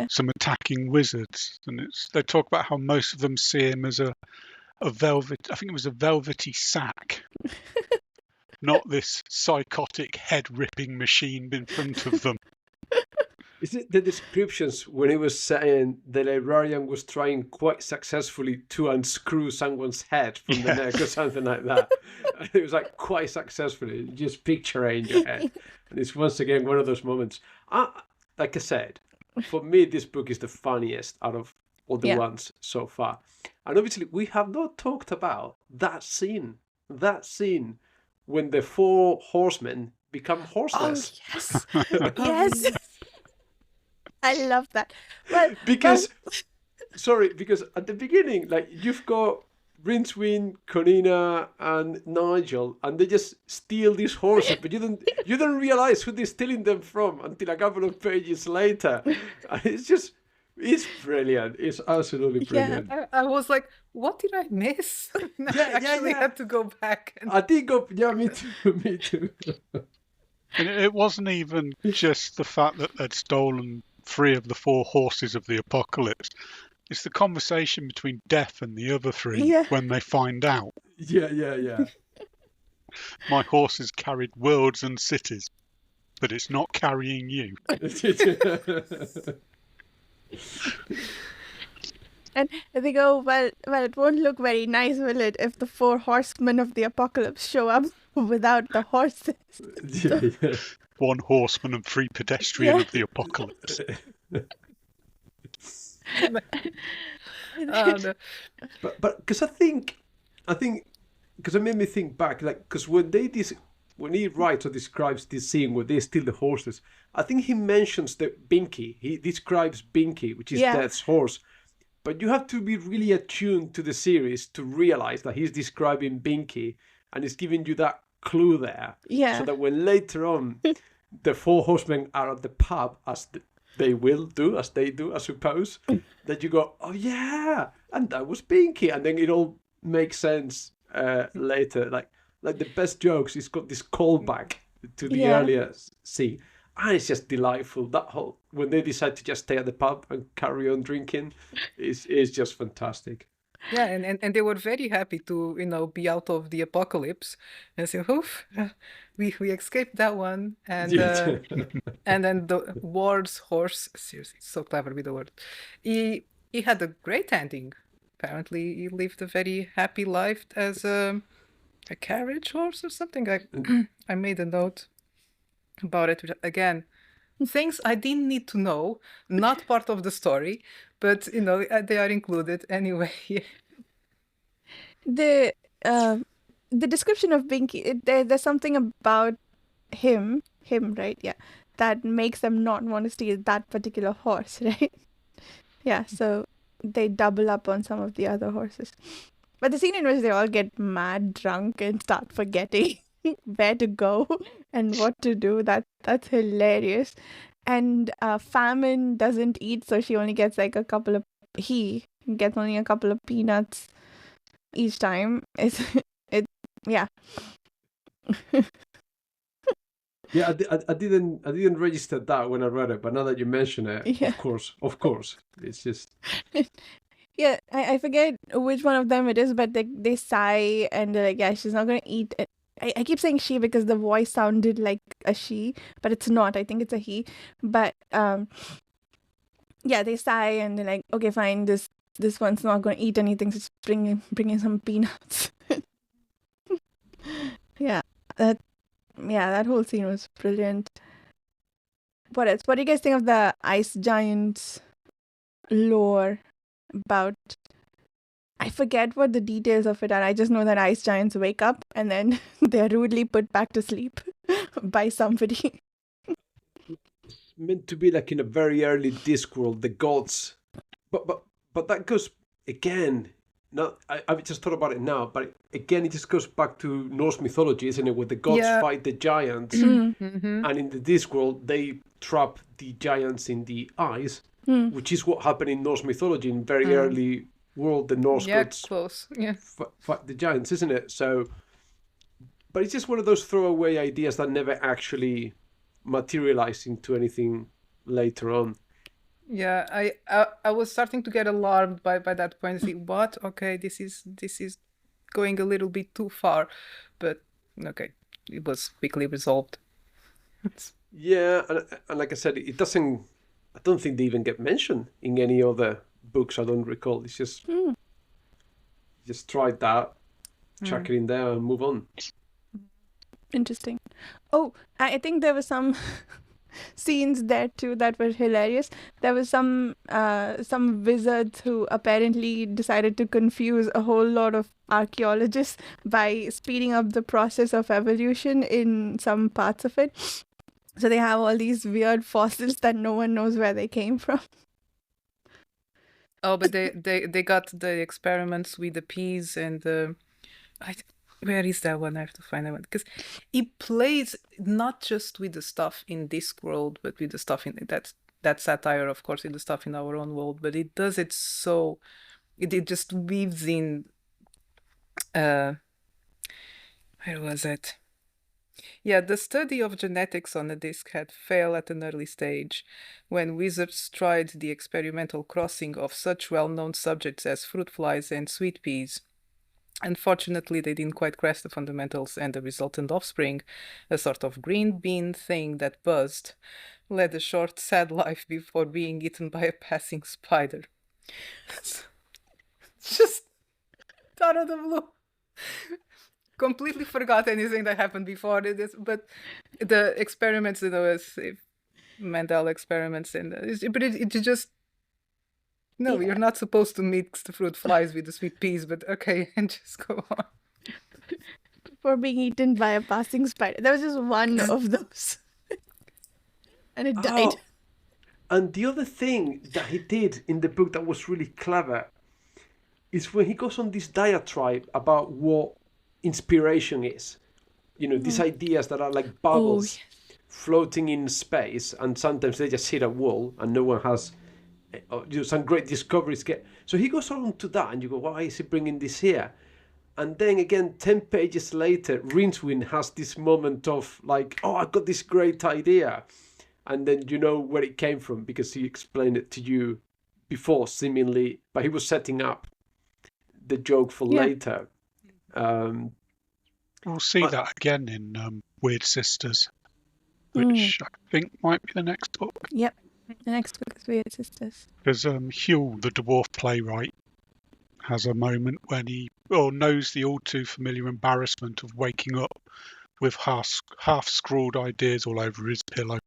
some attacking wizards, and they talk about how most of them see him as a velvet. I think it was a velvety sack, not this psychotic head-ripping machine in front of them. Is it the descriptions when he was saying the librarian was trying quite successfully to unscrew someone's head from the neck or something like that? It was like quite successfully. Just picture it in your head. And it's once again one of those moments. Like I said, for me, this book is the funniest out of all the ones so far. And obviously, we have not talked about that scene. That scene when the 4 horsemen become horseless. Oh, yes. Yes. I love that. Well, because at the beginning, like, you've got Rincewind, Conina, and Nigel, and they just steal these horses, but you don't realize who they're stealing them from until a couple of pages later. And it's brilliant. It's absolutely brilliant. Yeah, I was like, what did I miss? I actually had to go back. I did go. Yeah, me too. And it wasn't even just the fact that they'd stolen 3 of the 4 horses of the apocalypse. It's the conversation between Death and the other 3 when they find out. Yeah. My horses carried worlds and cities, but it's not carrying you. And they go, well, it won't look very nice, will it, if the 4 horsemen of the apocalypse show up without the horses? Yeah. 1 horseman and 3 pedestrian of the apocalypse. But because I think because it made me think back, like, because when he writes or describes this scene where they steal the horses, I think he mentions the Binky. He describes Binky, which is Death's horse. But you have to be really attuned to the series to realize that he's describing Binky and he's giving you that clue there. Yeah. So that when later on the 4 horsemen are at the pub, as they do, I suppose, that you go, oh yeah, and that was Binky. And then it all makes sense later. Like the best jokes, it's got this callback to the earlier scene. And it's just delightful. That whole, when they decide to just stay at the pub and carry on drinking, is just fantastic. Yeah, and they were very happy to, be out of the apocalypse and say, oof, we escaped that one. And and then the Ward's horse, seriously, so clever with the word. He had a great ending. Apparently, he lived a very happy life as a carriage horse or something. I made a note about it. Again, things I didn't need to know, not part of the story, but they are included anyway. The description of Binky, there's something about him, right? Yeah, that makes them not want to steal that particular horse, right? Yeah, so they double up on some of the other horses. But the scene in which they all get mad drunk and start forgetting where to go and what to do, that's hilarious. And Famine doesn't eat, so she only gets like he gets only a couple of peanuts each time. Yeah. Yeah, I didn't register that when I read it, but now that you mention it, of course, it's just. Yeah, I forget which one of them it is, but they sigh and they're like, yeah, she's not gonna eat it. I keep saying she because the voice sounded like a she, but it's not. I think it's a he. But yeah, they sigh and they're like, okay, fine, this one's not gonna eat anything, so just bring in some peanuts. That whole scene was brilliant. What else? What do you guys think of the ice giants lore about. I forget what the details of it are. I just know that ice giants wake up and then they're rudely put back to sleep by somebody. It's meant to be like in a very early Discworld, the gods. But that goes again. Not I just thought about it now, but again, it just goes back to Norse mythology, isn't it? Where the gods fight the giants, and in the Discworld they trap the giants in the ice, which is what happened in Norse mythology in very early world. The Norse gods close. fight the giants, isn't it? So, but it's just one of those throwaway ideas that never actually materialize into anything later on. Yeah, I was starting to get alarmed by that point. See, what? Okay, this is going a little bit too far, but okay, it was quickly resolved. Yeah, and like I said, it doesn't. I don't think they even get mentioned in any other books. I don't recall. It's just try that, chuck it in there, and move on. Interesting. Oh, I think there were some scenes there too that were hilarious. There was some wizards who apparently decided to confuse a whole lot of archaeologists by speeding up the process of evolution in some parts of it. So they have all these weird fossils that no one knows where they came from. Oh, but they got the experiments with the peas and the. Where is that one? I have to find that one because it plays not just with the stuff in Discworld, but with the stuff in that satire, of course, in the stuff in our own world. But it does it so it just weaves in. Where was it? Yeah, the study of genetics on the disc had failed at an early stage when wizards tried the experimental crossing of such well-known subjects as fruit flies and sweet peas. Unfortunately, they didn't quite grasp the fundamentals, and the resultant offspring, a sort of green bean thing that buzzed, led a short, sad life before being eaten by a passing spider. Just out of the blue. Completely forgot anything that happened before this, but the experiments, as Mandela experiments, but it just. No, you're not supposed to mix the fruit flies with the sweet peas, but okay, and just go on. For being eaten by a passing spider. There was just one of those. And it died. Oh, and the other thing that he did in the book that was really clever is when he goes on this diatribe about what inspiration is. These ideas that are like bubbles floating in space, and sometimes they just hit a wall and no one has... some great discoveries so he goes on to that and you go, why is he bringing this here? And then again 10 pages later Rincewind has this moment of like, oh, I got this great idea, and then you know where it came from because he explained it to you before seemingly, but he was setting up the joke for later. We'll see that again in Wyrd Sisters, which I think might be the next book. Yep. The next book is Wyrd Sisters. Because Hugh, the dwarf playwright, has a moment when he knows the all too familiar embarrassment of waking up with half-scrawled ideas all over his pillow.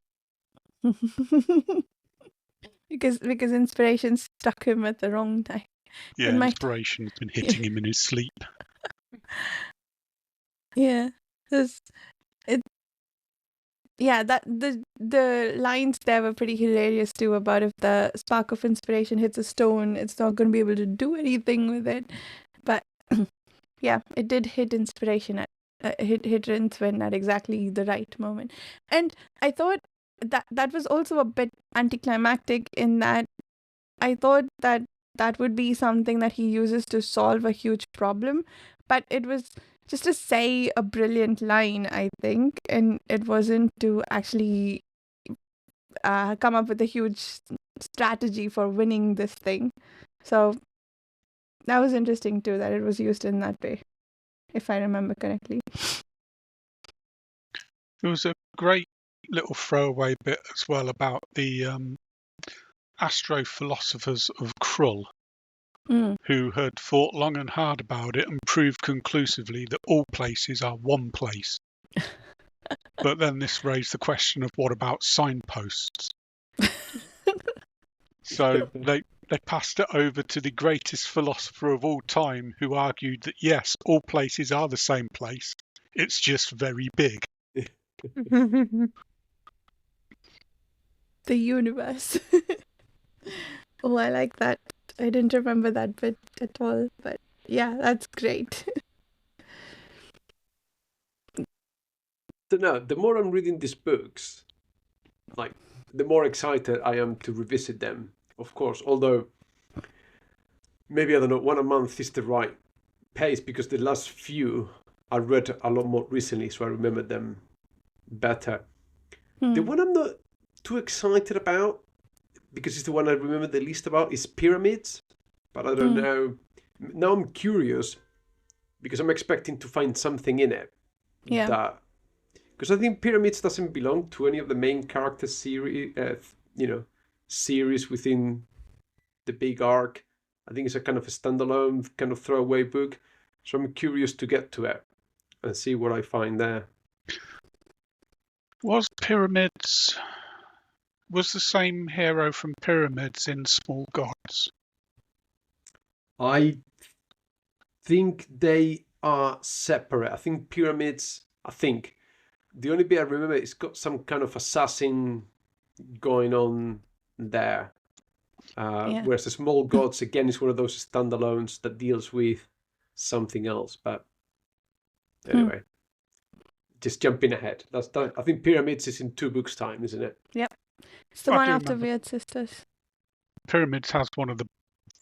because inspiration struck him at the wrong time. Yeah, inspiration's been hitting him in his sleep. Yeah. That the lines there were pretty hilarious too about if the spark of inspiration hits a stone, it's not going to be able to do anything with it. But yeah, it did hit inspiration hit Rincewind at exactly the right moment. And I thought that was also a bit anticlimactic in that I thought that would be something that he uses to solve a huge problem, but it was just to say a brilliant line, I think, and it wasn't to actually come up with a huge strategy for winning this thing. So that was interesting too, that it was used in that way, if I remember correctly. There was a great little throwaway bit as well about the astrophilosophers of Krull, who had thought long and hard about it and proved conclusively that all places are one place. But then this raised the question of what about signposts? So they passed it over to the greatest philosopher of all time, who argued that yes, all places are the same place. It's just very big. The universe. Oh, I like that. I didn't remember that bit at all, but yeah, that's great. So no, the more I'm reading these books, like the more excited I am to revisit them. Of course, although maybe I don't know, one a month is the right pace, because the last few I read a lot more recently, so I remember them better. The one I'm not too excited about, because it's the one I remember the least about, is Pyramids. But I don't know. Now I'm curious, because I'm expecting to find something in it. Yeah. Because I think Pyramids doesn't belong to any of the main character series, series within the big arc. I think it's a kind of a standalone, kind of throwaway book. So I'm curious to get to it and see what I find there. Was the same hero from Pyramids in Small Gods? I think they are separate. I think Pyramids, the only bit I remember, it's got some kind of assassin going on there. Whereas the Small Gods, again, is one of those standalones that deals with something else. But anyway, just jumping ahead. I think Pyramids is in 2 books' time, isn't it? Yep. It's the one after Wyrd Sisters. Pyramids has one of the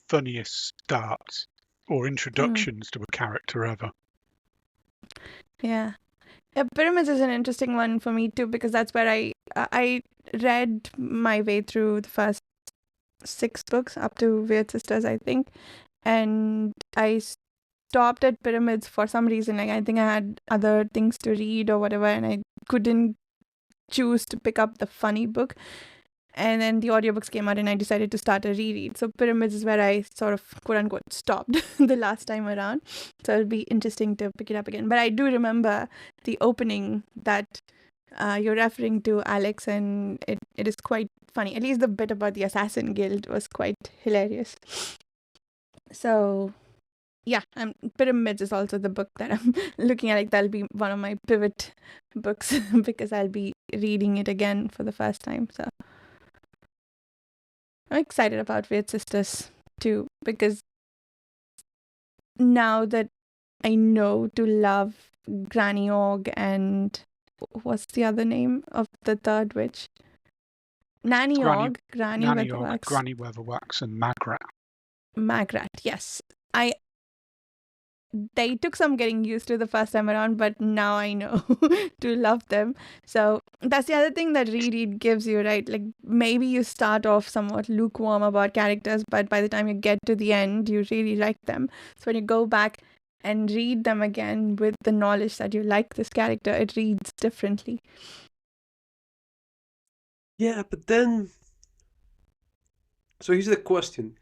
funniest starts or introductions to a character ever. Yeah. Pyramids is an interesting one for me too, because that's where I read my way through the first 6 books up to Wyrd Sisters, I think, and I stopped at Pyramids for some reason. Like, I think I had other things to read or whatever, and I couldn't choose to pick up the funny book. And then the audiobooks came out and I decided to start a reread. So Pyramids is where I sort of, quote unquote, stopped the last time around. So it'll be interesting to pick it up again. But I do remember the opening that you're referring to, Alex, and it is quite funny. At least the bit about the Assassin Guild was quite hilarious. So yeah, Pyramids is also the book that I'm looking at. Like, that'll be one of my pivot books because I'll be reading it again for the first time. So I'm excited about Wyrd Sisters too, because now that I know to love Granny Og and what's the other name of the third witch? Nanny Og, Granny Weatherwax. Granny Weatherwax and Magrat. Magrat, yes. They took some getting used to the first time around, but now I know to love them. So that's the other thing that reread gives you, right? Like, maybe you start off somewhat lukewarm about characters, but by the time you get to the end, you really like them. So when you go back and read them again with the knowledge that you like this character, it reads differently. Yeah, but then... So here's the question.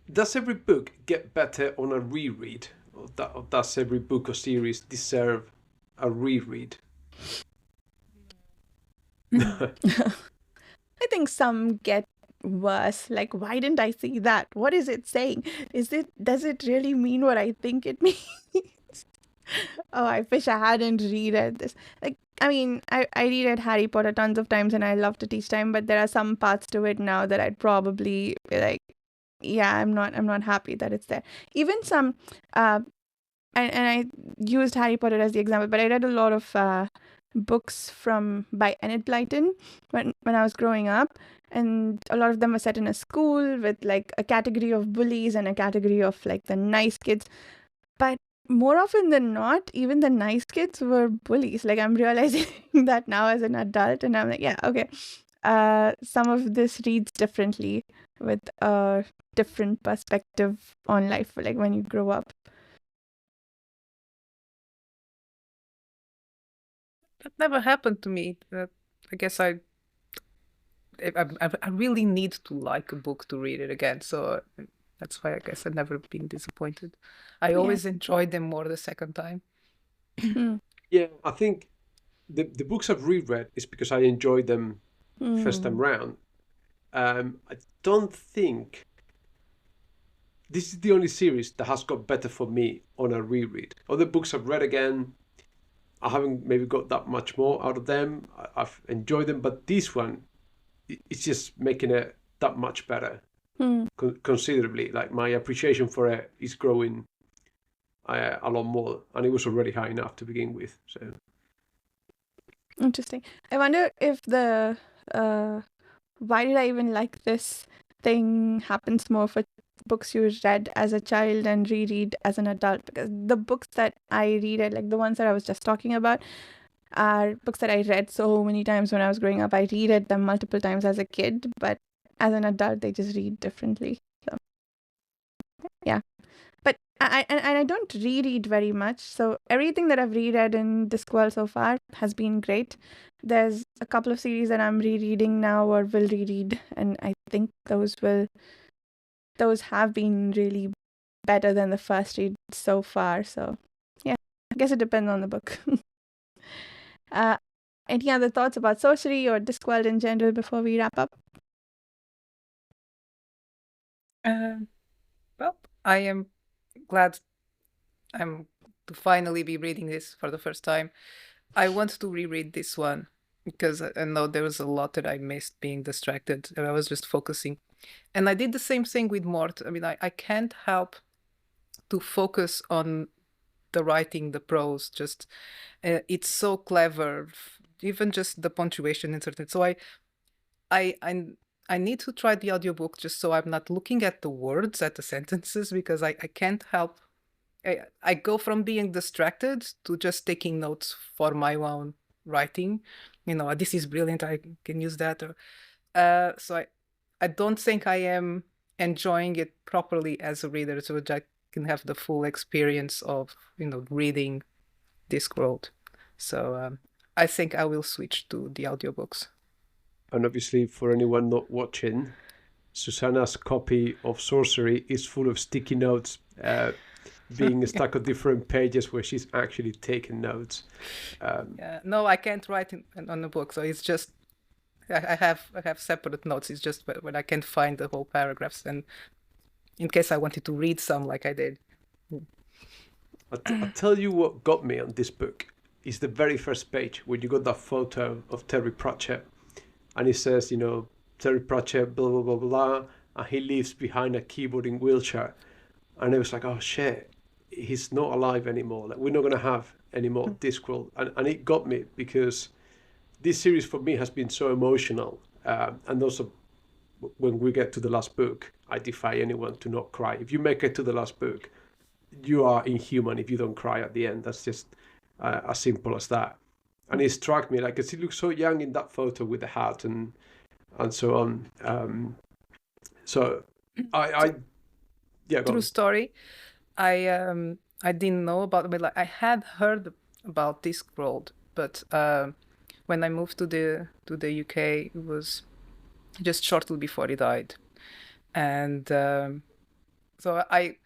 Does every book get better on a reread? Or does every book or series deserve a reread? I think some get worse. Like, why didn't I see that? What is it saying? Does it really mean what I think it means? Oh, I wish I hadn't reread this. Like, I mean, I reread Harry Potter tons of times and I love to teach time, but there are some parts to it now that I'd probably be like, yeah, I'm not happy that it's there. Even some and I used Harry Potter as the example, but I read a lot of books by Enid Blyton when I was growing up, and a lot of them were set in a school with like a category of bullies and a category of like the nice kids. But more often than not, even the nice kids were bullies. Like, I'm realizing that now as an adult, and I'm like, yeah, okay. Some of this reads differently with a different perspective on life, like when you grow up. That never happened to me. I guess I really need to like a book to read it again. So that's why I guess I've never been disappointed. I always enjoyed them more the second time. Yeah, I think the books I've reread is because I enjoyed them first time round. I don't think this is the only series that has got better for me on a reread. Other books I've read again, I haven't maybe got that much more out of them. I've enjoyed them, but this one, it's just making it that much better, considerably. Like my appreciation for it is growing a lot more, and it was already high enough to begin with. So Interesting. I wonder if the why did I even like this thing happens more for books you read as a child and reread as an adult, because the books that I read, like the ones that I was just talking about, are books that I read so many times when I was growing up. I reread them multiple times as a kid, but as an adult, they just read differently. So, yeah. But I don't reread very much. So everything that I've reread in Discworld so far has been great. There's a couple of series that I'm rereading now or will reread, and I think those have been really better than the first read so far. So yeah, I guess it depends on the book. Any other thoughts about Sourcery or Discworld in general before we wrap up? Well, I am glad I'm to finally be reading this for the first time. I want to reread this one because I know there was a lot that I missed being distracted, and I was just focusing. And I did the same thing with Mort. I mean, I can't help to focus on the writing, the prose. Just it's so clever, even just the punctuation inserted. So I need to try the audiobook just so I'm not looking at the words, at the sentences, because I can't help. I go from being distracted to just taking notes for my own writing. You know, this is brilliant, I can use that. So I don't think I am enjoying it properly as a reader, so that I can have the full experience of, reading Discworld. So I think I will switch to the audiobooks. and obviously for anyone not watching, Susana's copy of Sourcery is full of sticky notes, being stuck on different pages where she's actually taking notes. No, I can't write on the book, so it's just I have separate notes. It's just when I can't find the whole paragraphs, and in case I wanted to read some like I did. I'll tell you what got me on this book is the very first page where you got that photo of Terry Pratchett, and it says, Terry Pratchett, blah blah blah blah, and he lives behind a keyboard in wheelchair, and it was like, oh shit, he's not alive anymore. Like, we're not gonna have any more Discworld, and it got me because this series for me has been so emotional, and also when we get to the last book, I defy anyone to not cry. If you make it to the last book, you are inhuman if you don't cry at the end. That's just as simple as that. And it struck me, like, because he looks so young in that photo with the hat and so on. So I yeah. True story. I didn't know about it, but like I had heard about Discworld, but when I moved to the UK, it was just shortly before he died, and so I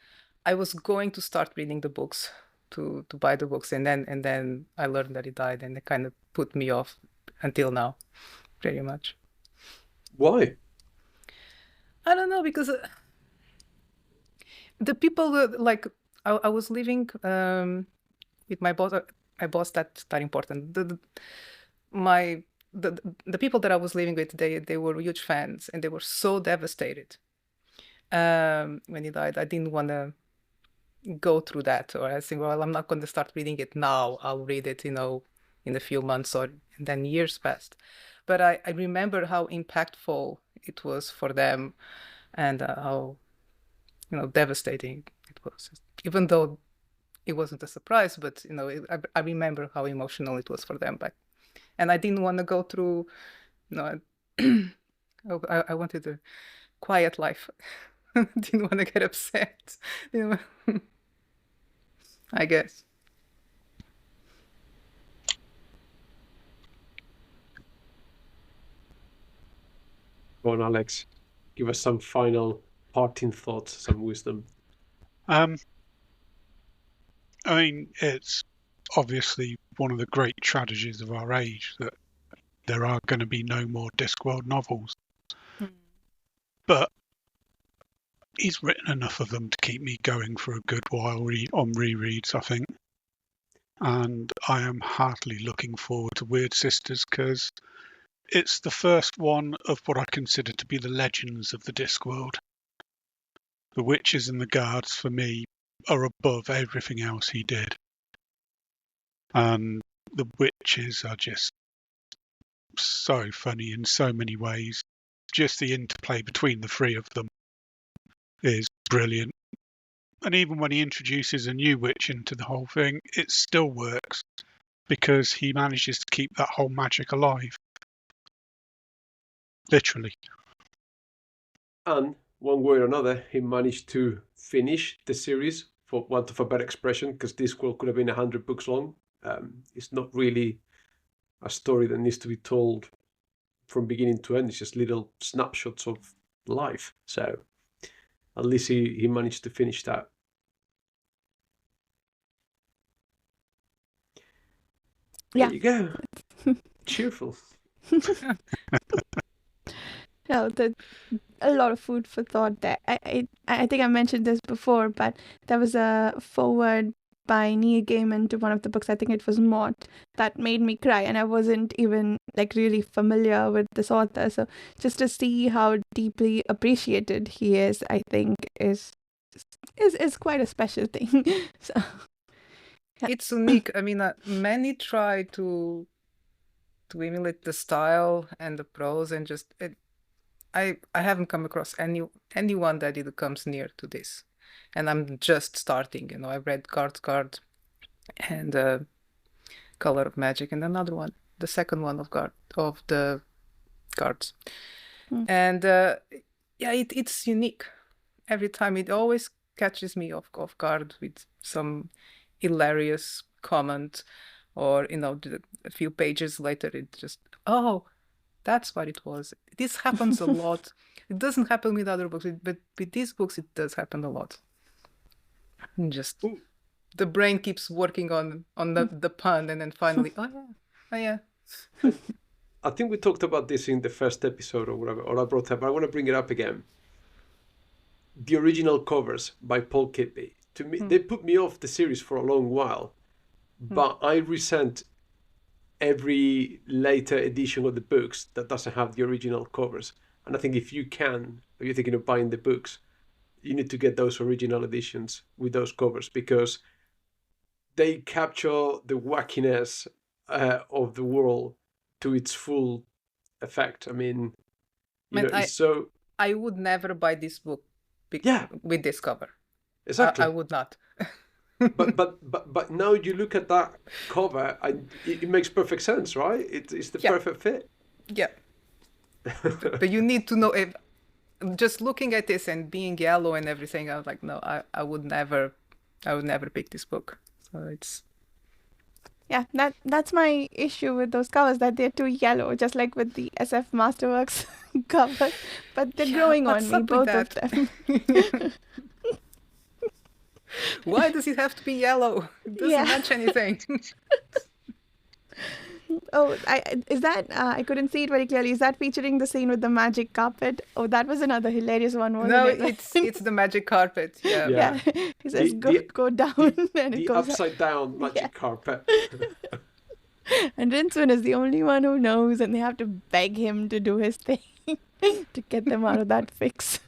was going to start reading the books to buy the books, and then I learned that he died, and it kind of put me off until now, pretty much. Why? I don't know, because the people like I was living with my boss. My boss, that's not important. The people that I was living with, they were huge fans, and they were so devastated when he died. I didn't want to go through that, or I think, well, I'm not going to start reading it now. I'll read it, in a few months, and then years passed. But I remember how impactful it was for them, and how devastating it was. Even though it wasn't a surprise, but I remember how emotional it was for them back, and I didn't want to go through. I wanted a quiet life. Didn't want to get upset. I guess. Go on, Alex. Give us some final parting thoughts, some wisdom. I mean, it's obviously one of the great tragedies of our age that there are going to be no more Discworld novels. but he's written enough of them to keep me going for a good while on rereads, I think. And I am heartily looking forward to Wyrd Sisters because it's the first one of what I consider to be the legends of the Discworld. The Witches and the Guards, for me, are above everything else he did. And the Witches are just so funny in so many ways. Just the interplay between the three of them is brilliant. And even when he introduces a new witch into the whole thing, it still works because he manages to keep that whole magic alive. Literally. And one way or another, he managed to finish the series, for want of a better expression, because Discworld could have been 100 books long. It's not really a story that needs to be told from beginning to end. It's just little snapshots of life. So at least he managed to finish that. Yeah. There you go. Cheerful. No, a lot of food for thought there. I think I mentioned this before, but there was a foreword by Neil Gaiman to one of the books. I think it was Mott, that made me cry, and I wasn't even like really familiar with this author. So just to see how deeply appreciated he is, I think is quite a special thing. So It's unique. I mean, many try to emulate the style and the prose, and just I haven't come across anyone that it comes near to this, and I'm just starting. You know, I read Card, and Color of Magic, and another one, the second one of the Cards, and yeah, it's unique. Every time it always catches me off guard with some hilarious comment, or a few pages later it just, oh, that's what it was. This happens a lot. It doesn't happen with other books, but with these books it does happen a lot. And just the brain keeps working on the pun, and then finally, oh yeah. I think we talked about this in the first episode or whatever, or I brought up. I want to bring it up again. The original covers by Paul Kidby. To me, they put me off the series for a long while, but I resent every later edition of the books that doesn't have the original covers. And I think if you're thinking of buying the books, you need to get those original editions with those covers, because they capture the wackiness of the world to its full effect. I mean, it's so... I would never buy this book with this cover. Exactly. I would not. but now you look at that cover, it makes perfect sense, right? It's the perfect fit. Yeah. But you need to know, if just looking at this and being yellow and everything, I was like, no, I would never pick this book. So it's... Yeah, that's my issue with those covers, that they're too yellow, just like with the SF Masterworks covers. But they're growing on me, both of them. Why does it have to be yellow? It doesn't match anything. Oh, is that, I couldn't see it very clearly. Is that featuring the scene with the magic carpet? Oh, that was another hilarious one, wasn't it? No, it's the magic carpet. Yeah. He says, go down, and it goes upside down magic carpet. And Rincewind is the only one who knows, and they have to beg him to do his thing to get them out of that fix.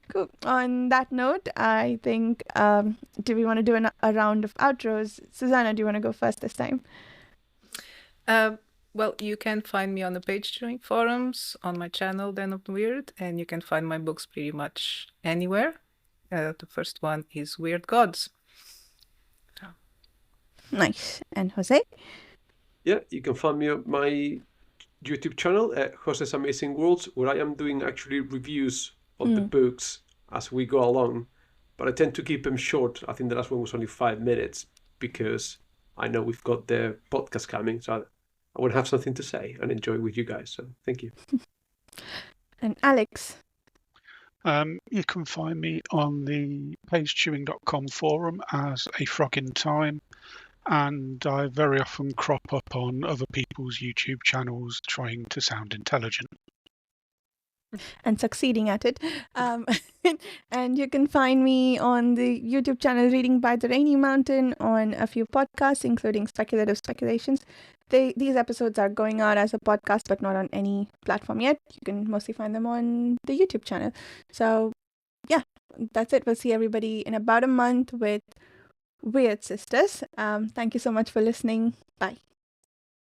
Cool. On that note, I think, do we want to do a round of outros? Susana, do you want to go first this time? Well, you can find me on the page during forums, on my channel, Den of Wyrd, and you can find my books pretty much anywhere. The first one is Wyrd Gods. Nice. And Jose? Yeah, you can find me on my YouTube channel at Jose's Amazing Worlds, where I am doing actually reviews of the books as we go along. But I tend to keep them short. I think the last one was only 5 minutes, because I know we've got the podcast coming, so I want to have something to say and enjoy with you guys. So thank you. And Alex? You can find me on the pagechewing.com forum as A Frog in Time, and I very often crop up on other people's YouTube channels trying to sound intelligent. and succeeding at it. And you can find me on the YouTube channel Reading by the Rainy Mountain, on a few podcasts, including Speculative Speculations. These episodes are going out as a podcast, but not on any platform yet. You can mostly find them on the YouTube channel. So, yeah, that's it. We'll see everybody in about a month with Wyrd Sisters. Thank you so much for listening. Bye.